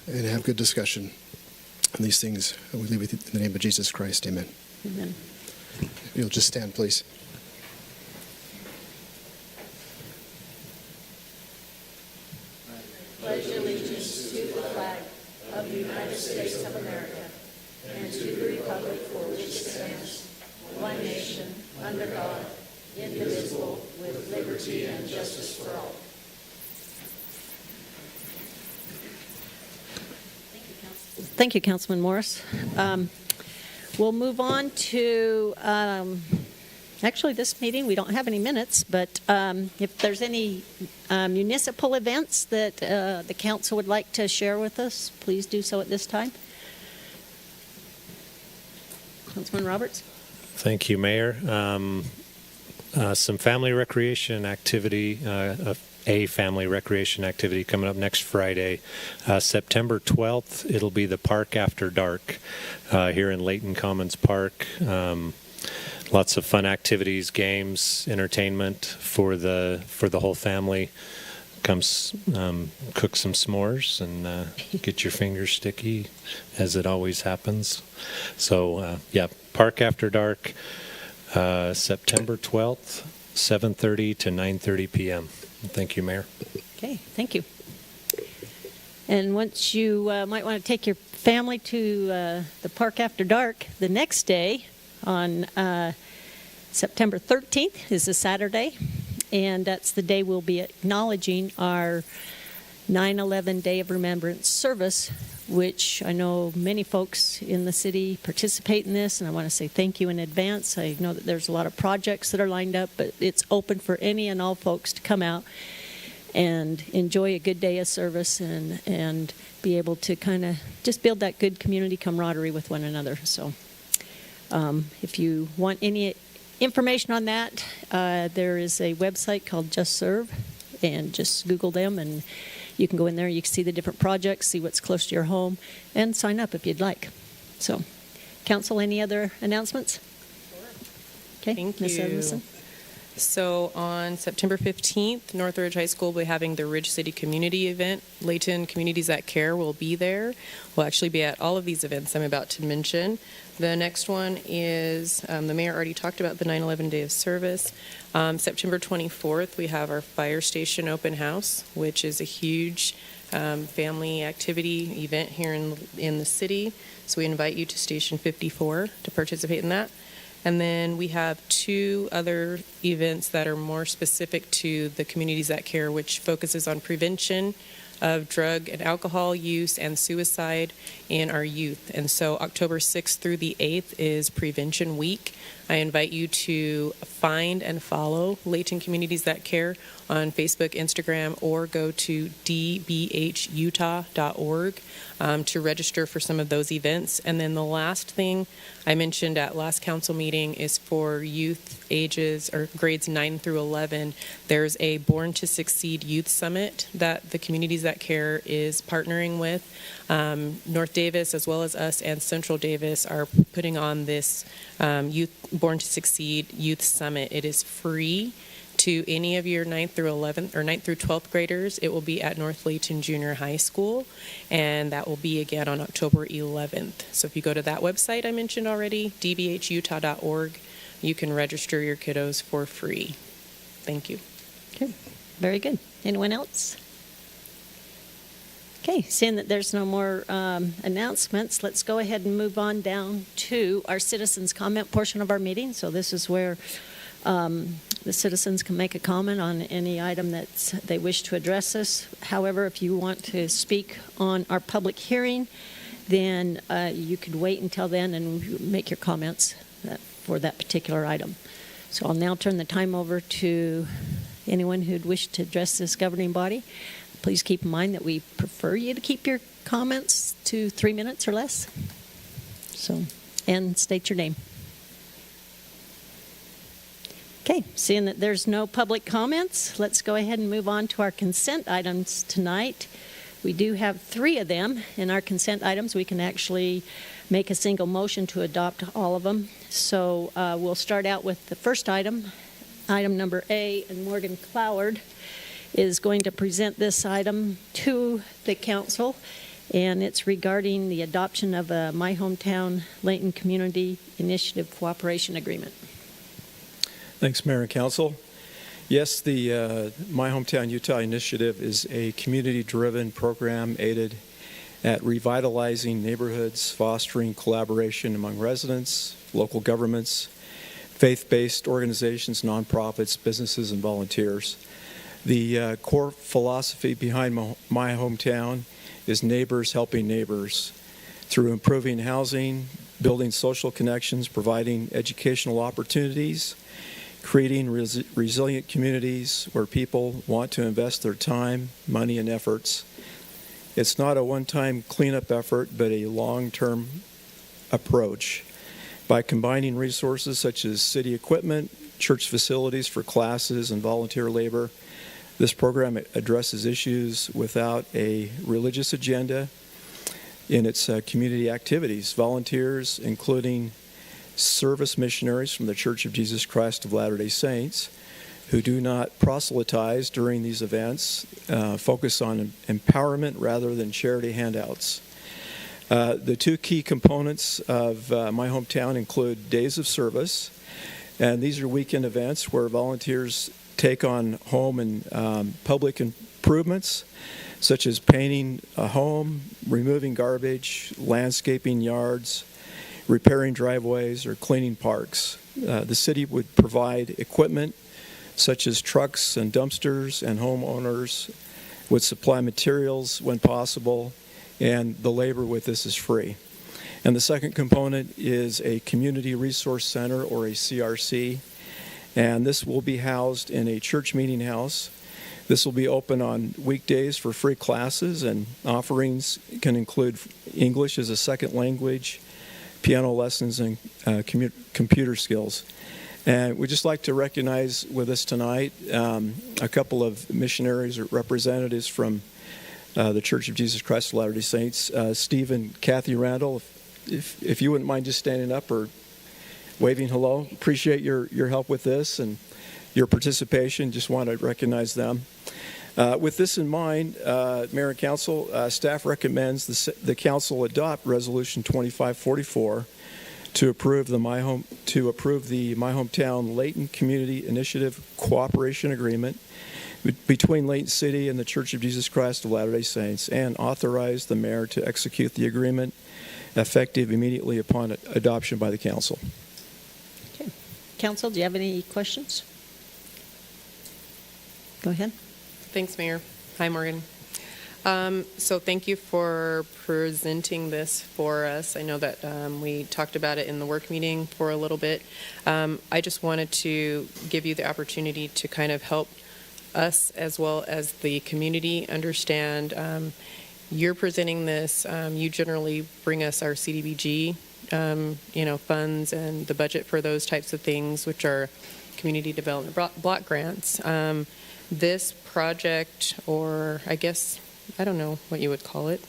have good discussion on these things. We leave it in the name of Jesus Christ. Amen. Amen. You'll just stand, please. Pledge allegiance to the flag of the United States of America and to the republic for which it stands, one nation, under God, indivisible, with liberty and justice for all. Thank you, Councilman Morris. We'll move on to, actually this meeting, we don't have any minutes, but if there's any municipal events that the council would like to share with us, please do so at this time. Councilman Roberts? Thank you, Mayor. Some family recreation activity, a family recreation activity coming up next Friday, September 12th. It'll be the Park After Dark here in Layton Commons Park. Lots of fun activities, games, entertainment for the whole family. Come cook some s'mores and get your fingers sticky, as it always happens. So, yeah, Park After Dark, September 12th, 7:30 to 9:30 p.m. Thank you, Mayor. Okay, thank you. And once you might want to take your family to the Park After Dark, the next day on September 13th is a Saturday, and that's the day we'll be acknowledging our 9/11 Day of Remembrance service, which I know many folks in the city participate in this, and I want to say thank you in advance. I know that there's a lot of projects that are lined up, but it's open for any and all folks to come out and enjoy a good day of service and be able to kind of just build that good community camaraderie with one another. So if you want any information on that, there is a website called Just Serve, and just Google them, and you can go in there, you can see the different projects, see what's close to your home, and sign up if you'd like. So, Council, any other announcements? Okay, Thank Ms. you. Edmondson. So on September 15th, Northridge High School will be having the Ridge City Community Event. Layton Communities That Care will be there. We'll actually be at all of these events I'm about to mention. The next one is, the mayor already talked about the 9/11 Day of Service. September 24th, we have our fire station open house, which is a huge family activity event here in the city. So we invite you to Station 54 to participate in that. And then we have two other events that are more specific to the Communities That Care, which focuses on prevention of drug and alcohol use and suicide in our youth. And so October 6th through the 8th is Prevention Week. I invite you to find and follow Layton Communities That Care on Facebook, Instagram, or go to dbhutah.org to register for some of those events. And then the last thing I mentioned at last council meeting is for youth ages or grades 9 through 11. There's a Born to Succeed Youth Summit that the Communities That Care is partnering with. North Davis, as well as us and Central Davis, are putting on this Youth Born to Succeed Youth Summit. It is free to any of your 9th through 11th or 9th through 12th graders. It will be at North Layton Junior High School, and that will be again on October 11th. So if you go to that website I mentioned already, dbhutah.org, you can register your kiddos for free. Thank you. Okay, very good. Anyone else? Okay, seeing that there's no more announcements, let's go ahead and move on down to our citizens' comment portion of our meeting. So this is where the citizens can make a comment on any item that they wish to address us. However, if you want to speak on our public hearing, then you could wait until then and make your comments for that particular item. So I'll now turn the time over to anyone who'd wish to address this governing body. Please keep in mind that we prefer you to keep your comments to 3 minutes or less. So, and state your name. Okay, seeing that there's no public comments, let's go ahead and move on to our consent items tonight. We do have 3 of them in our consent items. We can actually make a single motion to adopt all of them. So we'll start out with the first item, item number A, and Morgan Cloward is going to present this item to the council, and it's regarding the adoption of a My Hometown Layton Community Initiative Cooperation Agreement. Thanks, Mayor and Council. Yes, the My Hometown Utah Initiative is a community-driven program aided at revitalizing neighborhoods, fostering collaboration among residents, local governments, faith-based organizations, nonprofits, businesses, and volunteers. The core philosophy behind My Hometown is neighbors helping neighbors through improving housing, building social connections, providing educational opportunities, creating resilient communities where people want to invest their time, money, and efforts. It's not a one-time cleanup effort, but a long-term approach. By combining resources such as city equipment, church facilities for classes, and volunteer labor, this program addresses issues without a religious agenda in its community activities. Volunteers, including service missionaries from the Church of Jesus Christ of Latter-day Saints, who do not proselytize during these events, focus on empowerment rather than charity handouts. The 2 key components of My Hometown include days of service, and these are weekend events where volunteers take on home and public improvements, such as painting a home, removing garbage, landscaping yards, repairing driveways, or cleaning parks. The city would provide equipment such as trucks and dumpsters, and homeowners would supply materials when possible, and the labor with this is free. And the second component is a community resource center, or a CRC, and this will be housed in a church meeting house. This will be open on weekdays for free classes, and offerings can include English as a second language, piano lessons, and computer skills. And we'd just like to recognize with us tonight a couple of missionaries or representatives from the Church of Jesus Christ of Latter-day Saints. Steve and Kathy Randall, if you wouldn't mind just standing up or waving hello. Appreciate your help with this and your participation. Just want to recognize them. With this in mind, Mayor and Council, staff recommends the Council adopt Resolution 2544 to approve the My Hometown Layton Community Initiative Cooperation Agreement between Layton City and the Church of Jesus Christ of Latter-day Saints, and authorize the mayor to execute the agreement effective immediately upon adoption by the Council. Okay. Council, do you have any questions? Go ahead. Thanks, Mayor. Hi, Morgan. So thank you for presenting this for us. I know that we talked about it in the work meeting for a little bit. I just wanted to give you the opportunity to kind of help us as well as the community understand. You're presenting this. You generally bring us our CDBG, funds and the budget for those types of things, which are community development block grants. This project, or I guess, I don't know what you would call it.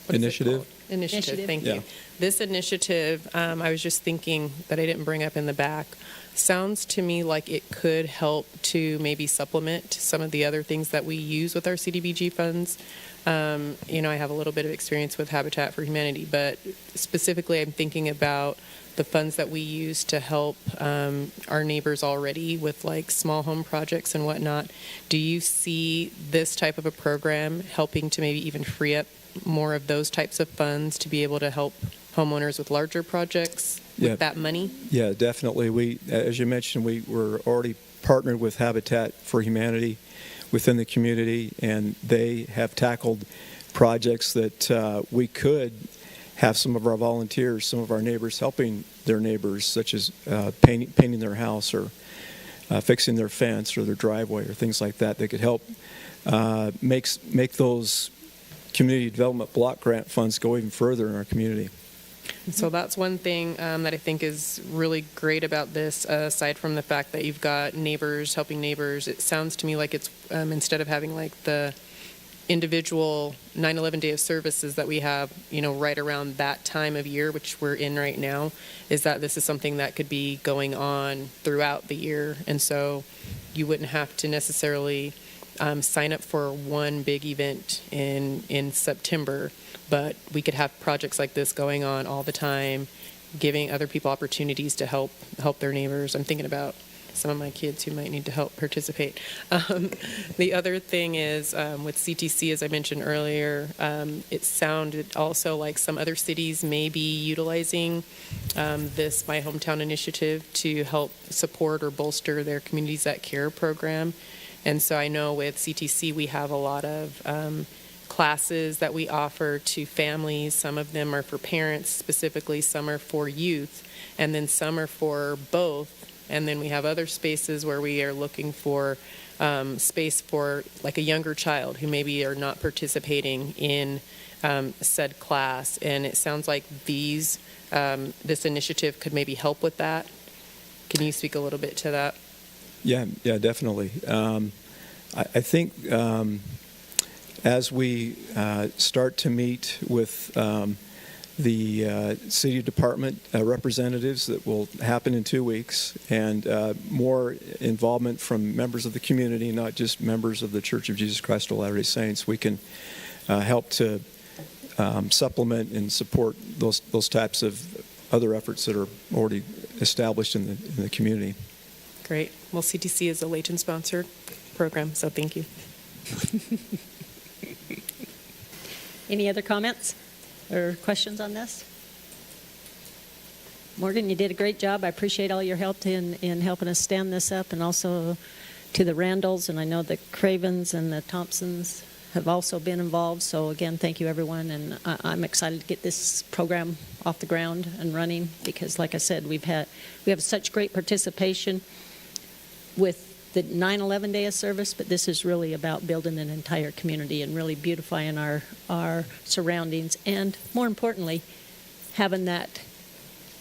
What is it Initiative? called? Initiative, thank Yeah. you. this initiative, I was just thinking that I didn't bring up in the back, sounds to me like it could help to maybe supplement some of the other things that we use with our CDBG funds. I have a little bit of experience with Habitat for Humanity, but specifically I'm thinking about the funds that we use to help our neighbors already with like small home projects and whatnot. Do you see this type of a program helping to maybe even free up more of those types of funds to be able to help homeowners with larger projects with that money? Yeah, definitely. We, as you mentioned, we were already partnered with Habitat for Humanity within the community, and they have tackled projects that we could have some of our volunteers, some of our neighbors helping their neighbors, such as painting their house or fixing their fence or their driveway or things like that. They could help make those community development block grant funds go even further in our community. So that's one thing that I think is really great about this, aside from the fact that you've got neighbors helping neighbors. It sounds to me like it's, instead of having like the individual 9/11 day of services that we have, right around that time of year, which we're in right now, is that this is something that could be going on throughout the year. And so you wouldn't have to necessarily sign up for one big event in September, but we could have projects like this going on all the time, giving other people opportunities to help their neighbors. I'm thinking about some of my kids who might need to help participate. The other thing is with CTC, as I mentioned earlier, it sounded also like some other cities may be utilizing this My Hometown initiative to help support or bolster their Communities That Care program. And so I know with CTC we have a lot of classes that we offer to families. Some of them are for parents specifically, some are for youth, and then some are for both. And then we have other spaces where we are looking for space for like a younger child who maybe are not participating in said class. And it sounds like this initiative could maybe help with that. Can you speak a little bit to that? Yeah, definitely. I think as we start to meet with the city department representatives, that will happen in 2 weeks, and more involvement from members of the community, not just members of the Church of Jesus Christ of Latter-day Saints, we can help to supplement and support those types of other efforts that are already established in the community. Great. Well, CTC is a Layton-sponsored program, so thank you. Any other comments or questions on this? Morgan, you did a great job. I appreciate all your help in helping us stand this up, and also to the Randalls, and I know the Cravens and the Thompsons have also been involved. So again, thank you everyone, and I'm excited to get this program off the ground and running, because like I said, we have such great participation with the 9/11 day of service, but this is really about building an entire community and really beautifying our surroundings, and more importantly, having that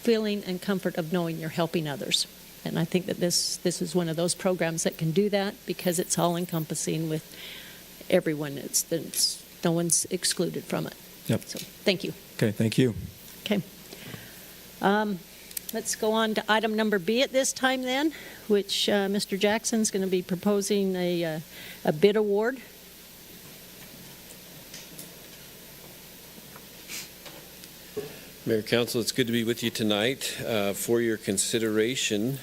feeling and comfort of knowing you're helping others. And I think that this is one of those programs that can do that, because it's all encompassing with everyone. No one's excluded from it. Yep. So thank you. Okay, thank you. Okay. Let's go on to item number B at this time then, which Mr. Jackson's going to be proposing a bid award. Mayor, Council, it's good to be with you tonight. For your consideration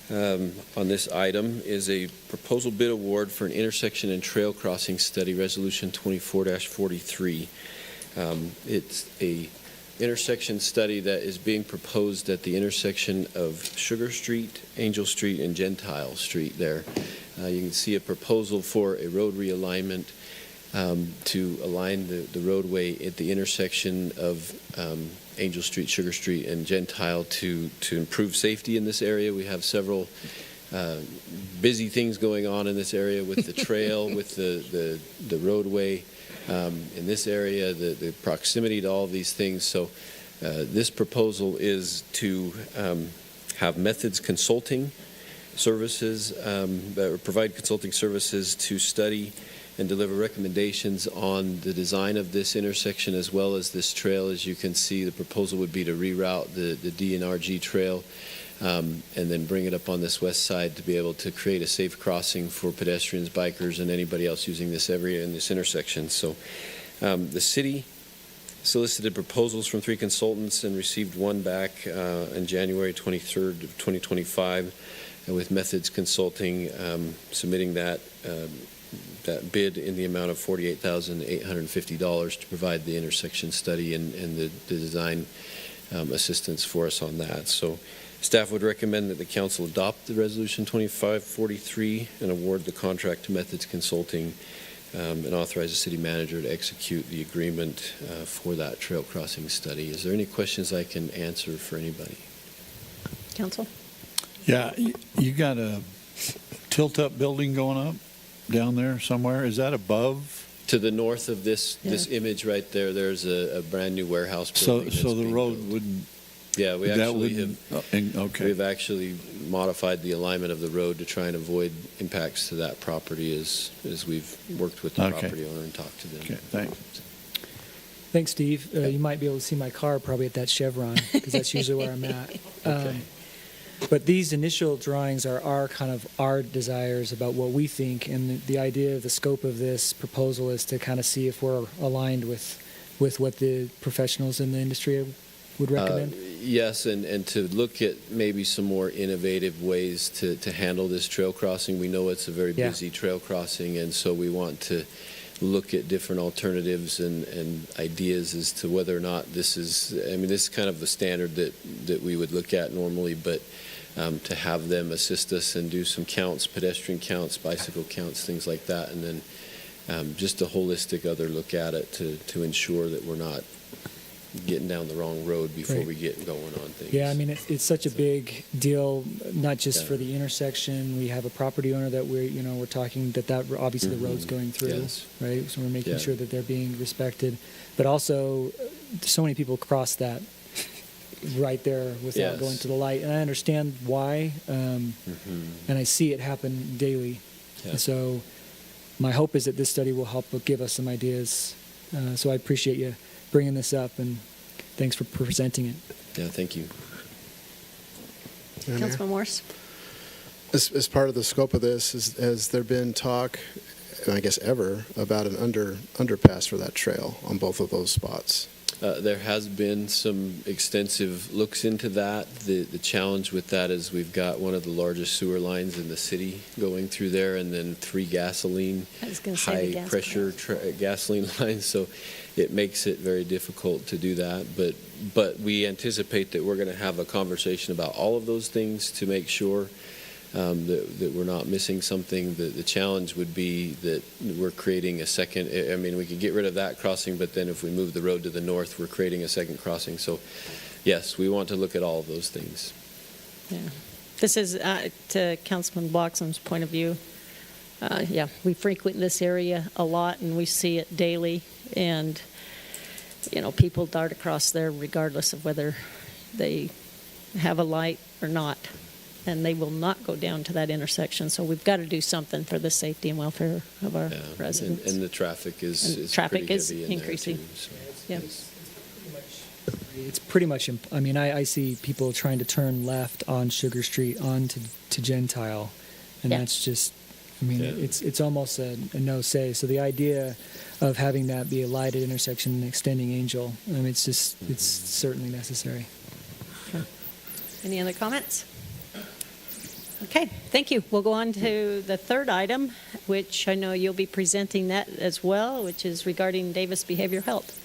on this item is a proposal bid award for an intersection and trail crossing study, Resolution 24-43. It's a intersection study that is being proposed at the intersection of Sugar Street, Angel Street, and Gentile Street there. You can see a proposal for a road realignment to align the roadway at the intersection of Angel Street, Sugar Street, and Gentile to improve safety in this area. We have several busy things going on in this area with the trail, with the roadway. In this area, the proximity to all of these things. So this proposal is to have Methods Consulting Services, provide consulting services to study and deliver recommendations on the design of this intersection as well as this trail. As you can see, the proposal would be to reroute the DNRG trail and then bring it up on this west side to be able to create a safe crossing for pedestrians, bikers, and anybody else using this area in this intersection. So the city solicited proposals from 3 consultants and received one back on January 23rd of 2025, and with Methods Consulting submitting that bid in the amount of $48,850 to provide the intersection study and the design assistance for us on that. So staff would recommend that the council adopt the Resolution 2543 and award the contract to Methods Consulting and authorize the city manager to execute the agreement for that trail crossing study. Is there any questions I can answer for anybody? Council? Yeah, you got a tilt-up building going up down there somewhere. Is that above? To the north of this Yeah. image right there, there's a brand-new warehouse So, building. so that's the being road built. wouldn't, Yeah, we that actually have. wouldn't, okay. We've actually modified the alignment of the road to try and avoid impacts to that property as we've worked with the Okay. property owner and talked to them. Okay, thanks. Thanks, Steve. You might be able to see my car probably at that Chevron, because that's usually where I'm at. Okay. But these initial drawings are our desires about what we think, and the idea of the scope of this proposal is to kind of see if we're aligned with what the professionals in the industry would recommend. Yes, and to look at maybe some more innovative ways to handle this trail crossing. We know it's a very Yeah. busy trail crossing, and so we want to look at different alternatives and ideas as to whether or not this is kind of the standard that we would look at normally, but to have them assist us and do some counts, pedestrian counts, bicycle counts, things like that, and then just a holistic other look at it to ensure that we're not getting down the wrong road before Right. we get going on things. Yeah, I mean, it's such a big deal, not just Yeah. for the intersection. We have a property owner that we're talking that obviously the road's Mhm. going through, Yes. right? So we're making Yeah. sure that they're being respected. But also, so many people cross that right there without Yes. going to the light. And I understand why, Mhm. and I see it happen daily. Yeah. And so my hope is that this study will help give us some ideas. So I appreciate you bringing this up, and thanks for presenting it. Yeah, thank you. Mayor? Councilman Morris? As part of the scope of this, has there been talk, I guess ever, about an underpass for that trail on both of those spots? There has been some extensive looks into that. The challenge with that is we've got one of the largest sewer lines in the city going through there, and then 3 gasoline, I was gonna say the gas high-pressure gasoline lines, so it makes it very difficult to do that. But we anticipate that we're going to have a conversation about all of those things to make sure that we're not missing something. The challenge would be that we're creating a second, we could get rid of that crossing, but then if we move the road to the north, we're creating a second crossing. So yes, we want to look at all of those things. Yeah. This is, to Councilman Bloxham's point of view, we frequent this area a lot, and we see it daily, and, people dart across there regardless of whether they have a light or not, and they will not go down to that intersection, so we've got to do something for the safety and welfare of our Yeah, residents. And the traffic And is traffic pretty is heavy in there, increasing. too, so. Yeah. It's pretty much, I see people trying to turn left on Sugar Street onto Gentile, and Yeah. that's just, Yeah. it's almost a no-say. So the idea of having that be a lighted intersection and extending Angel, it's certainly necessary. Any other comments? Okay, thank you. We'll go on to the third item, which I know you'll be presenting that as well, which is regarding Davis Behavioral Health.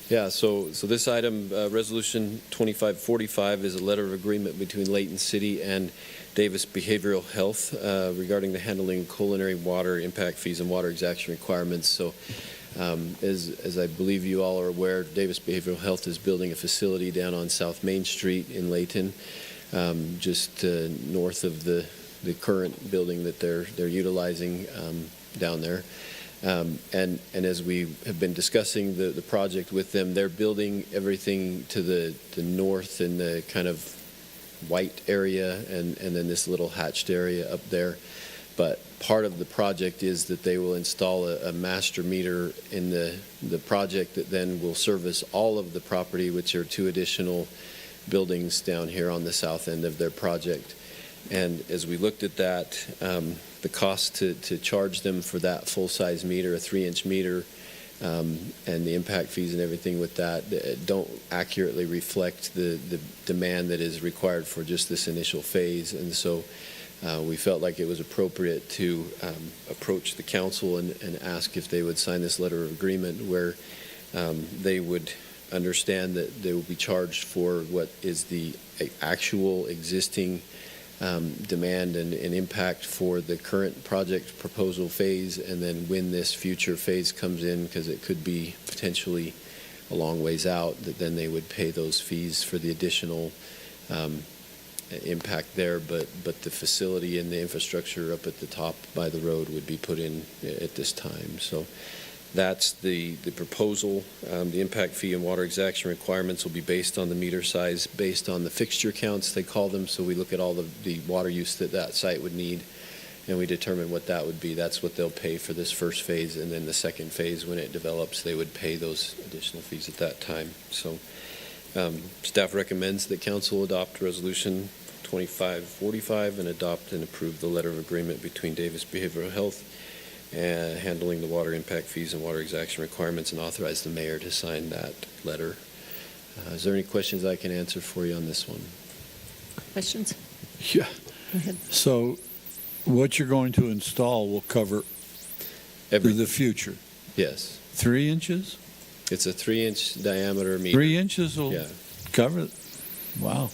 Yeah, so this item, Resolution 2545, is a letter of agreement between Layton City and Davis Behavioral Health regarding the handling of culinary water impact fees and water exaction requirements. So as I believe you all are aware, Davis Behavioral Health is building a facility down on South Main Street in Layton, just north of the current building that they're utilizing down there. And as we have been discussing the project with them, they're building everything to the north in the kind of white area and then this little hatched area up there. But part of the project is that they will install a master meter in the project that then will service all of the property, which are 2 additional buildings down here on the south end of their project. And as we looked at that, the cost to charge them for that full-size meter, a 3-inch meter, and the impact fees and everything with that don't accurately reflect the demand that is required for just this initial phase. And so we felt like it was appropriate to approach the council and ask if they would sign this letter of agreement where they would understand that they will be charged for what is the actual existing demand and impact for the current project proposal phase, and then when this future phase comes in, because it could be potentially a long ways out, that then they would pay those fees for the additional impact there, but the facility and the infrastructure up at the top by the road would be put in at this time. So that's the proposal. The impact fee and water exaction requirements will be based on the meter size, based on the fixture counts, they call them. So we look at all the water use that site would need, and we determine what that would be. That's what they'll pay for this first phase, and then the second phase, when it develops, they would pay those additional fees at that time. So staff recommends that council adopt Resolution 2545 and adopt and approve the letter of agreement between Davis Behavioral Health handling the water impact fees and water exaction requirements, and authorize the mayor to sign that letter. Is there any questions I can answer for you on this one? Questions? Yeah. Go ahead. So what you're going to install will cover the future? Yes. 3 inches? It's a 3-inch diameter meter. 3 inches will cover it? Wow.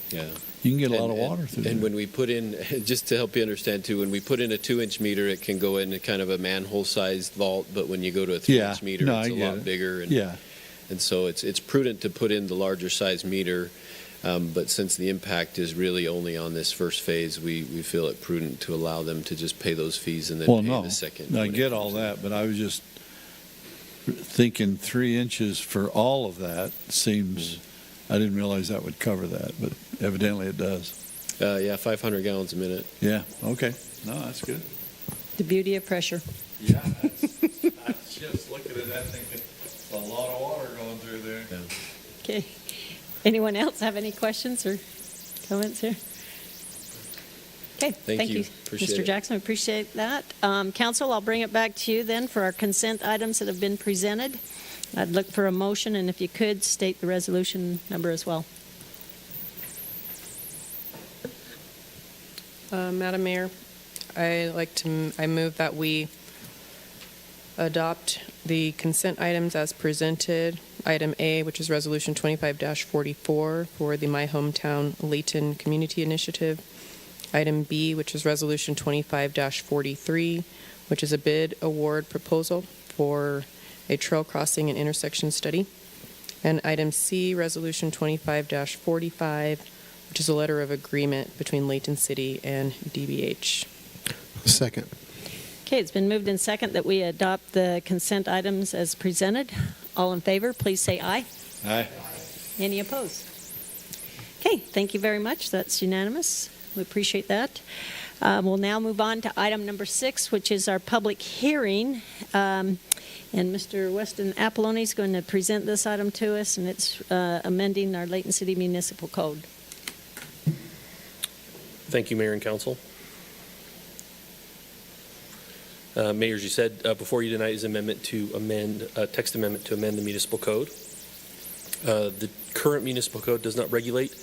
Yeah. You can get a lot of water through there. And when we put in, just to help you understand too, when we put in a 2-inch meter, it can go into kind of a manhole-sized vault, but when you go to a 3-inch meter, it's a lot bigger. And so it's prudent to put in the larger size meter, but since the impact is really only on this first phase, we feel it prudent to allow them to just pay those fees and then pay the second. I get all that, but I was just thinking 3 inches for all of that seems, I didn't realize that would cover that, but evidently it does. 500 gallons a minute. Yeah, okay. No, that's good. The beauty of pressure. Yeah, I was just looking at that thinking, a lot of water going through there. Yeah. Okay. Anyone else have any questions or comments here? Okay, Thank you. Appreciate Mr. it. Jackson, we appreciate that. Council, I'll bring it back to you then for our consent items that have been presented. I'd look for a motion, and if you could, state the resolution number as well. Madam Mayor, I move that we adopt the consent items as presented. Item A, which is Resolution 25-44 for the My Hometown Layton Community Initiative. Item B, which is Resolution 25-43, which is a bid award proposal for a trail crossing and intersection study. And item C, Resolution 25-45, which is a letter of agreement between Layton City and DBH. Second. Okay, it's been moved in second that we adopt the consent items as presented. All in favor, please say aye. Aye. Any opposed? Okay, thank you very much. That's unanimous. We appreciate that. We'll now move on to item number 6, which is our public hearing. And Mr. Weston Apollone is going to present this item to us, and it's amending our Layton City Municipal Code. Thank you, Mayor and Council. Mayor, as you said, before you tonight is text amendment to amend the municipal code. The current municipal code does not regulate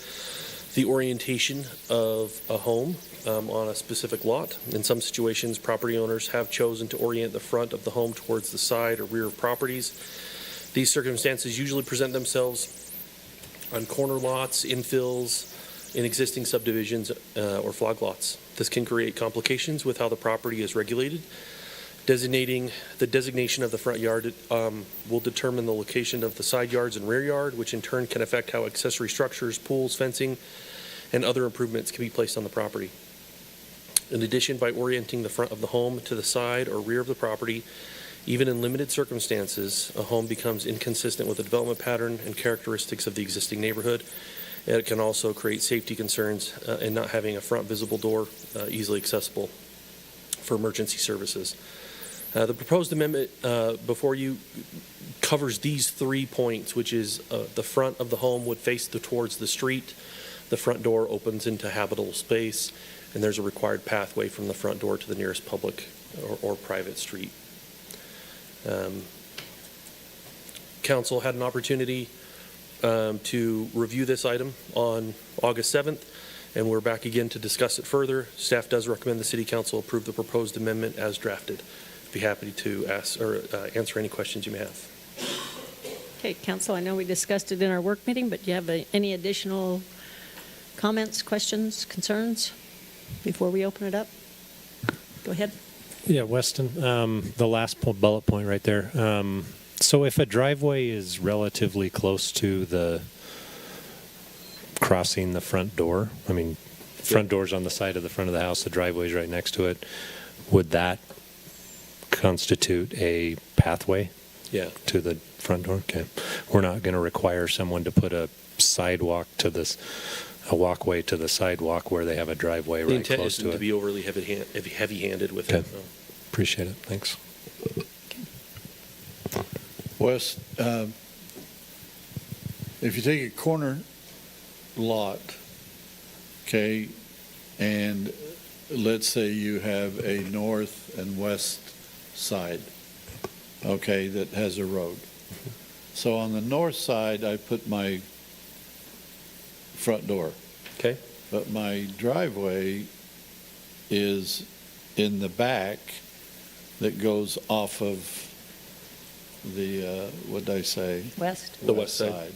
the orientation of a home on a specific lot. In some situations, property owners have chosen to orient the front of the home towards the side or rear of properties. These circumstances usually present themselves on corner lots, infills, in existing subdivisions or flag lots. This can create complications with how the property is regulated. The designation of the front yard will determine the location of the side yards and rear yard, which in turn can affect how accessory structures, pools, fencing, and other improvements can be placed on the property. In addition, by orienting the front of the home to the side or rear of the property, even in limited circumstances, a home becomes inconsistent with the development pattern and characteristics of the existing neighborhood. It can also create safety concerns in not having a front visible door easily accessible. for emergency services. The proposed amendment before you covers these 3 points, which is the front of the home would face towards the street, the front door opens into habitable space, and there's a required pathway from the front door to the nearest public or private street. Council had an opportunity to review this item on August 7th, and we're back again to discuss it further. Staff does recommend the City Council approve the proposed amendment as drafted. Be happy to ask or answer any questions you may have. Okay, Council, I know we discussed it in our work meeting, but do you have any additional comments, questions, concerns before we open it up? Go ahead. Yeah, Weston, the last bullet point right there. So if a driveway is relatively close to the crossing the front door, I mean, front door's on the side of the front of the house, the driveway's right next to it, would that constitute a pathway? Yeah. To the front door? Okay. We're not going to require someone to put a sidewalk to this, a walkway to the sidewalk where they have a driveway The right intent close isn't to to it. be overly heavy-handed with Okay. it. No. Appreciate it. Thanks. Wes, if you take a corner lot, okay, and let's say you have a north and west side, okay, that has a road. So on the north side, I put my front door. Okay. But my driveway is in the back that goes off of the, what did I say? West. The west side.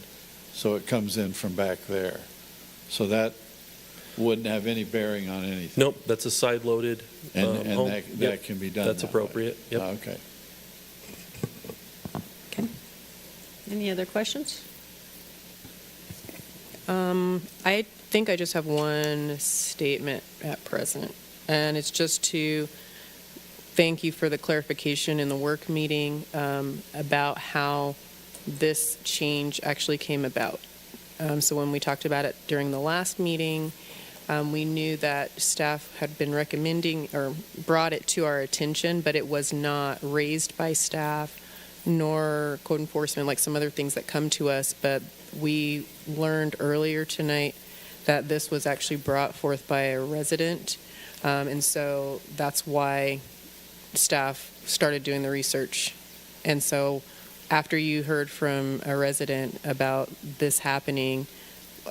So it comes in from back there. So that wouldn't have any bearing on anything. Nope, that's a side-loaded And home. that Yep, can be done That's that way. appropriate. Yep. Oh, okay. Okay. Any other questions? I think I just have one statement at present, and it's just to thank you for the clarification in the work meeting about how this change actually came about. So when we talked about it during the last meeting, we knew that staff had been recommending or brought it to our attention, but it was not raised by staff nor code enforcement like some other things that come to us. But we learned earlier tonight that this was actually brought forth by a resident. And so that's why staff started doing the research. And so after you heard from a resident about this happening,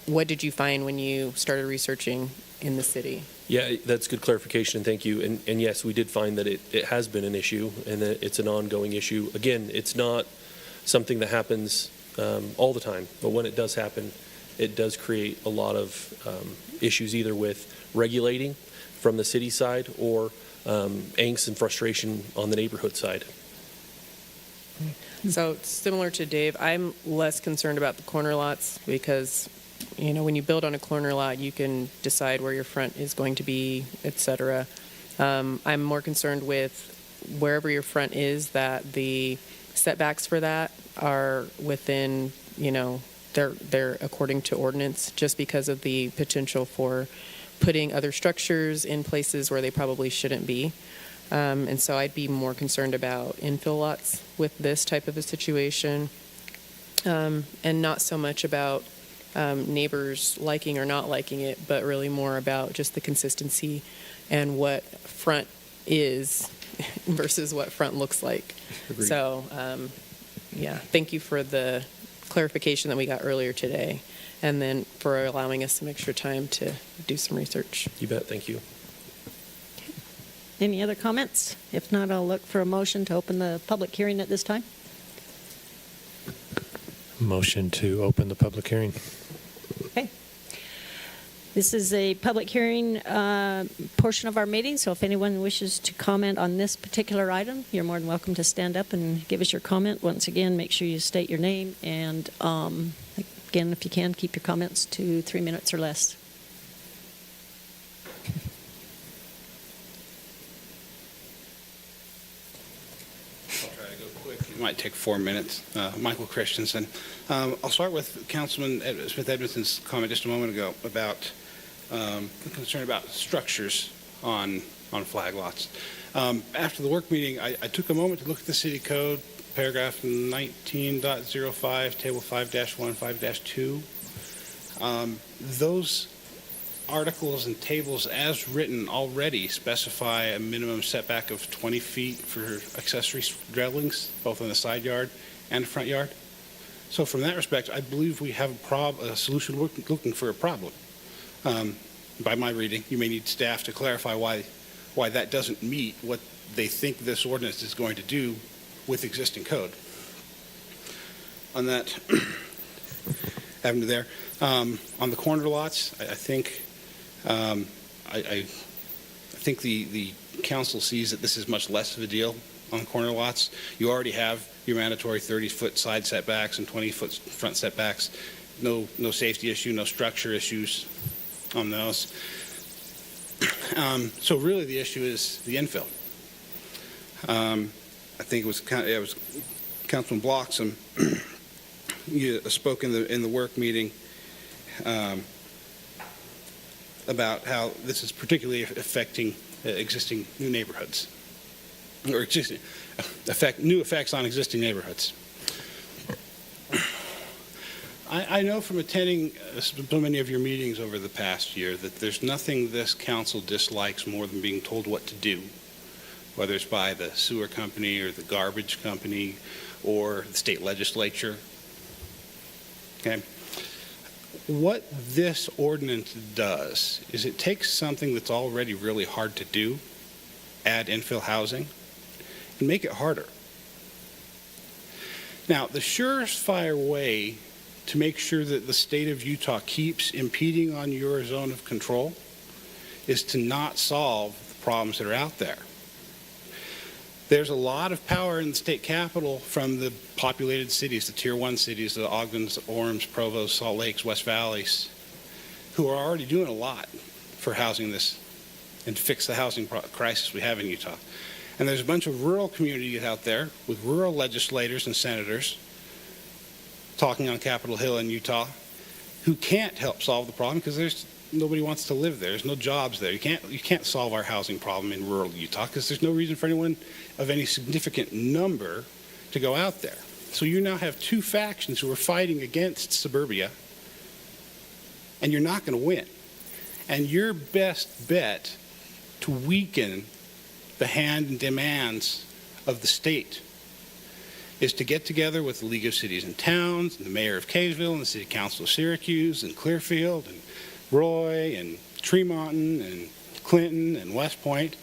what did you find when you started researching in the city? Yeah, that's good clarification, thank you. And yes, we did find that it has been an issue and that it's an ongoing issue. Again, it's not something that happens all the time, but when it does happen, it does create a lot of issues either with regulating from the city side or angst and frustration on the neighborhood side. So similar to Dave, I'm less concerned about the corner lots because, you know, when you build on a corner lot, you can decide where your front is going to be, et cetera. I'm more concerned with wherever your front is, that the setbacks for that are within, you know, they're according to ordinance, just because of the potential for putting other structures in places where they probably shouldn't be. And so I'd be more concerned about infill lots with this type of a situation, and not so much about neighbors liking or not liking it, but really more about just the consistency and what front is versus what front looks like. Agreed. So, yeah, thank you for the clarification that we got earlier today, and then for allowing us some extra time to do some research. You bet, thank you. Any other comments? If not, I'll look for a motion to open the public hearing at this time. Motion to open the public hearing. Okay. This is a public hearing portion of our meeting, so if anyone wishes to comment on this particular item, you're more than welcome to stand up and give us your comment. Once again, make sure you state your name, and again, if you can, keep your comments to 3 minutes or less. I'll try to go quick. It might take 4 minutes. Michael Christensen. I'll start with Councilman Smith Edmondson's comment just a moment ago about the concern about structures on flag lots. After the work meeting, I took a moment to look at the city code, paragraph 19.05, table 5-1, 5-2. Those articles and tables as written already specify a minimum setback of 20 feet for accessory dwellings, both in the side yard and front yard. So from that respect, I believe we have a solution looking for a problem. By my reading, you may need staff to clarify why that doesn't meet what they think this ordinance is going to do with existing code. On that avenue there, on the corner lots, I think I think the council sees that this is much less of a deal on corner lots. You already have your mandatory 30-foot side setbacks and 20-foot front setbacks. No safety issue, no structure issues on those. So really the issue is the infill. I think it was Councilman Bloxham you spoke in the work meeting about how this is particularly affecting existing new neighborhoods, or new effects on existing neighborhoods. I know from attending so many of your meetings over the past year that there's nothing this council dislikes more than being told what to do, whether it's by the sewer company or the garbage company or the state legislature. Okay. What this ordinance does is it takes something that's already really hard to do, add infill housing, and make it harder. Now, the surefire way to make sure that the state of Utah keeps impeding on your zone of control is to not solve the problems that are out there. There's a lot of power in the state capital from the populated cities, the tier 1 cities, the Ogdens, Orms, Provost, Salt Lakes, West Valleys, who are already doing a lot for housing this and to fix the housing crisis we have in Utah. And there's a bunch of rural communities out there with rural legislators and senators talking on Capitol Hill in Utah who can't help solve the problem because nobody wants to live there. There's no jobs there. You can't solve our housing problem in rural Utah because there's no reason for anyone of any significant number to go out there. So you now have two factions who are fighting against suburbia, and you're not going to win. And your best bet to weaken the hand and demands of the state is to get together with the League of Cities and Towns, and the mayor of Kaysville, and the City Council of Syracuse, and Clearfield, and Roy, and Tremonton, and Clinton, and West Point,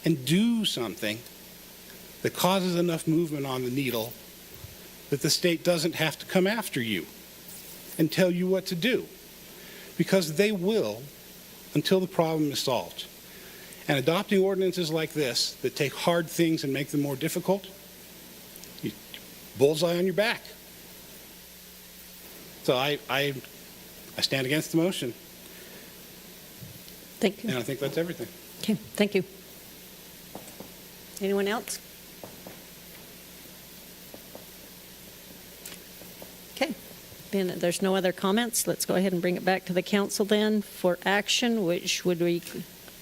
and do something that causes enough movement on the needle that the state doesn't have to come after you and tell you what to do. Because they will until the problem is solved. And adopting ordinances like this that take hard things and make them more difficult, bullseye on your back. So I stand against the motion. Thank you. And I think that's everything. Okay, thank you. Anyone else? Okay, then there's no other comments. Let's go ahead and bring it back to the council then for action, which would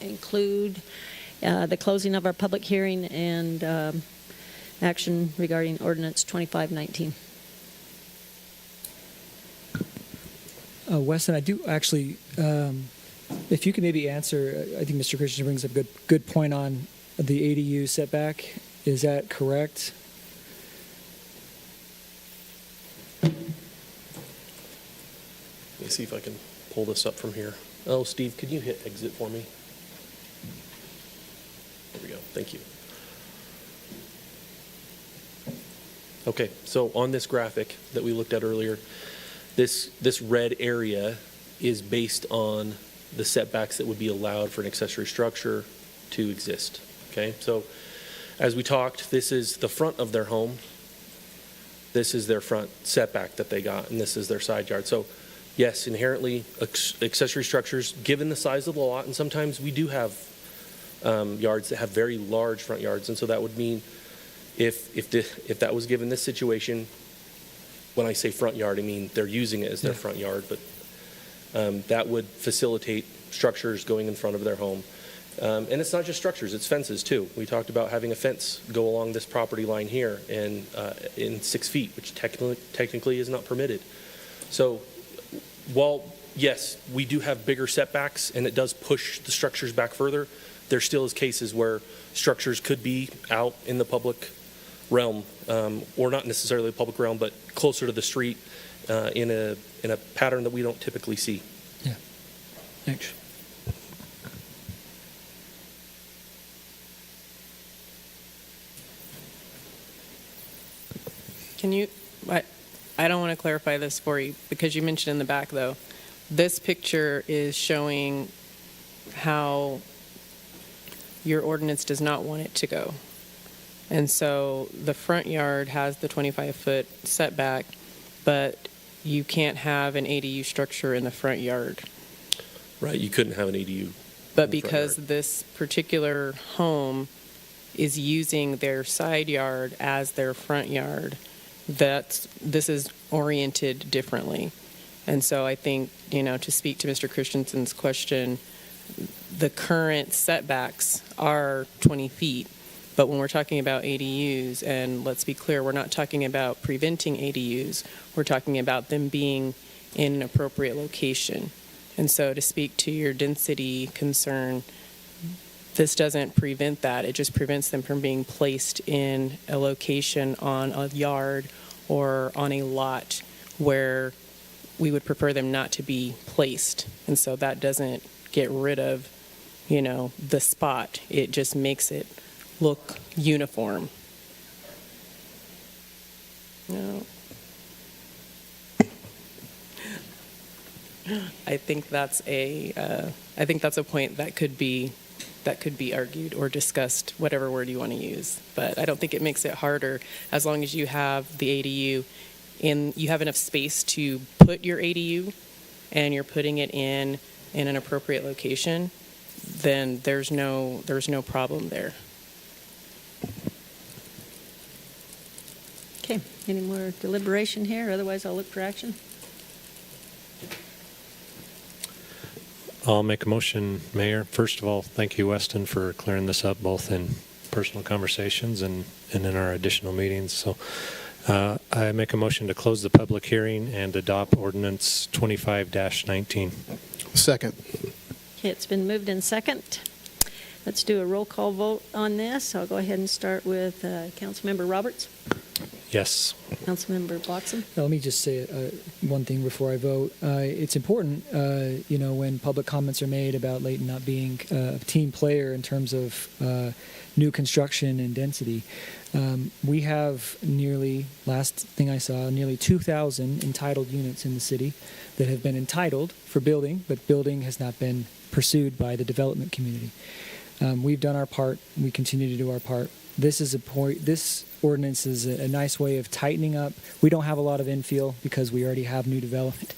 include the closing of our public hearing and action regarding ordinance 2519. Weston, I do actually, if you could maybe answer, I think Mr. Christian brings up a good point on the ADU setback. Is that correct? Let me see if I can pull this up from here. Oh, Steve, could you hit exit for me? There we go. Thank you. Okay, so on this graphic that we looked at earlier, this red area is based on the setbacks that would be allowed for an accessory structure to exist. Okay, so as we talked, this is the front of their home. This is their front setback that they got, and this is their side yard. So yes, inherently accessory structures, given the size of the lot, and sometimes we do have yards that have very large front yards, and so that would mean if that was given this situation, when I say front yard, I mean they're using it as their front yard, but that would facilitate structures going in front of their home. And it's not just structures, it's fences too. We talked about having a fence go along this property line here and in 6 feet, which technically is not permitted. So while, yes, we do have bigger setbacks and it does push the structures back further, there still is cases where structures could be out in the public realm, or not necessarily the public realm, but closer to the street in a pattern that we don't typically see. Yeah. Thanks. Can you, I don't want to clarify this for you because you mentioned in the back though, this picture is showing how your ordinance does not want it to go. And so the front yard has the 25-foot setback, but you can't have an ADU structure in the front yard. Right, you couldn't have an ADU. But because this particular home is using their side yard as their front yard, this is oriented differently. And so I think, to speak to Mr. Christensen's question, the current setbacks are 20 feet. But when we're talking about ADUs, and let's be clear, we're not talking about preventing ADUs. We're talking about them being in an appropriate location. And so to speak to your density concern, this doesn't prevent that. It just prevents them from being placed in a location on a yard or on a lot where we would prefer them not to be placed. And so that doesn't get rid of, the spot. It just makes it look uniform. No. I think that's a point that could be argued or discussed, whatever word you want to use. But I don't think it makes it harder as long as you have the ADU you have enough space to put your ADU and you're putting it in an appropriate location, then there's no problem there. Okay, any more deliberation here? Otherwise, I'll look for action. I'll make a motion, Mayor. First of all, thank you, Weston, for clearing this up both in personal conversations and in our additional meetings. So I make a motion to close the public hearing and adopt ordinance 25-19. Second. Okay, it's been moved in second. Let's do a roll call vote on this. I'll go ahead and start with Councilmember Roberts. Yes. Councilmember Watson. Now, let me just say one thing before I vote. It's important, when public comments are made about Layton not being a team player in terms of new construction and density. We have last thing I saw, nearly 2,000 entitled units in the city that have been entitled for building, but building has not been pursued by the development community. We've done our part. We continue to do our part. This ordinance is a nice way of tightening up. We don't have a lot of infill because we already have new development.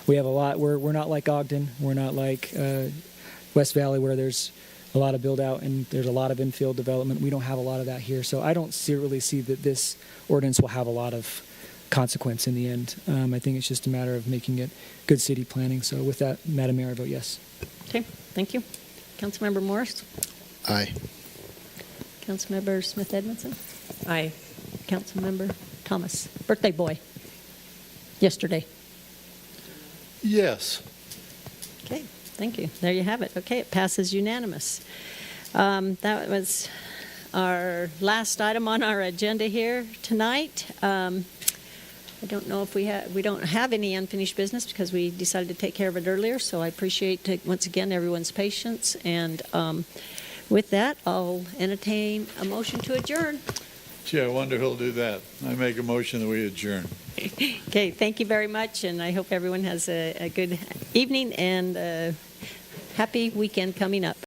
We have a lot. We're not like Ogden. We're not like West Valley where there's a lot of build out and there's a lot of infill development. We don't have a lot of that here. So I don't really see that this ordinance will have a lot of consequence in the end. I think it's just a matter of making it good city planning. So with that, Madam Mayor, I vote yes. Okay, thank you. Councilmember Morris. Aye. Councilmember Smith Edmondson. Aye. Councilmember Thomas. Birthday boy. Yesterday. Yes. Okay, thank you. There you have it. Okay, it passes unanimous. That was our last item on our agenda here tonight. I don't know if we don't have any unfinished business because we decided to take care of it earlier. So I appreciate once again everyone's patience. And with that, I'll entertain a motion to adjourn. Gee, I wonder who'll do that. I make a motion that we adjourn. Okay, thank you very much, and I hope everyone has a good evening and a happy weekend coming up.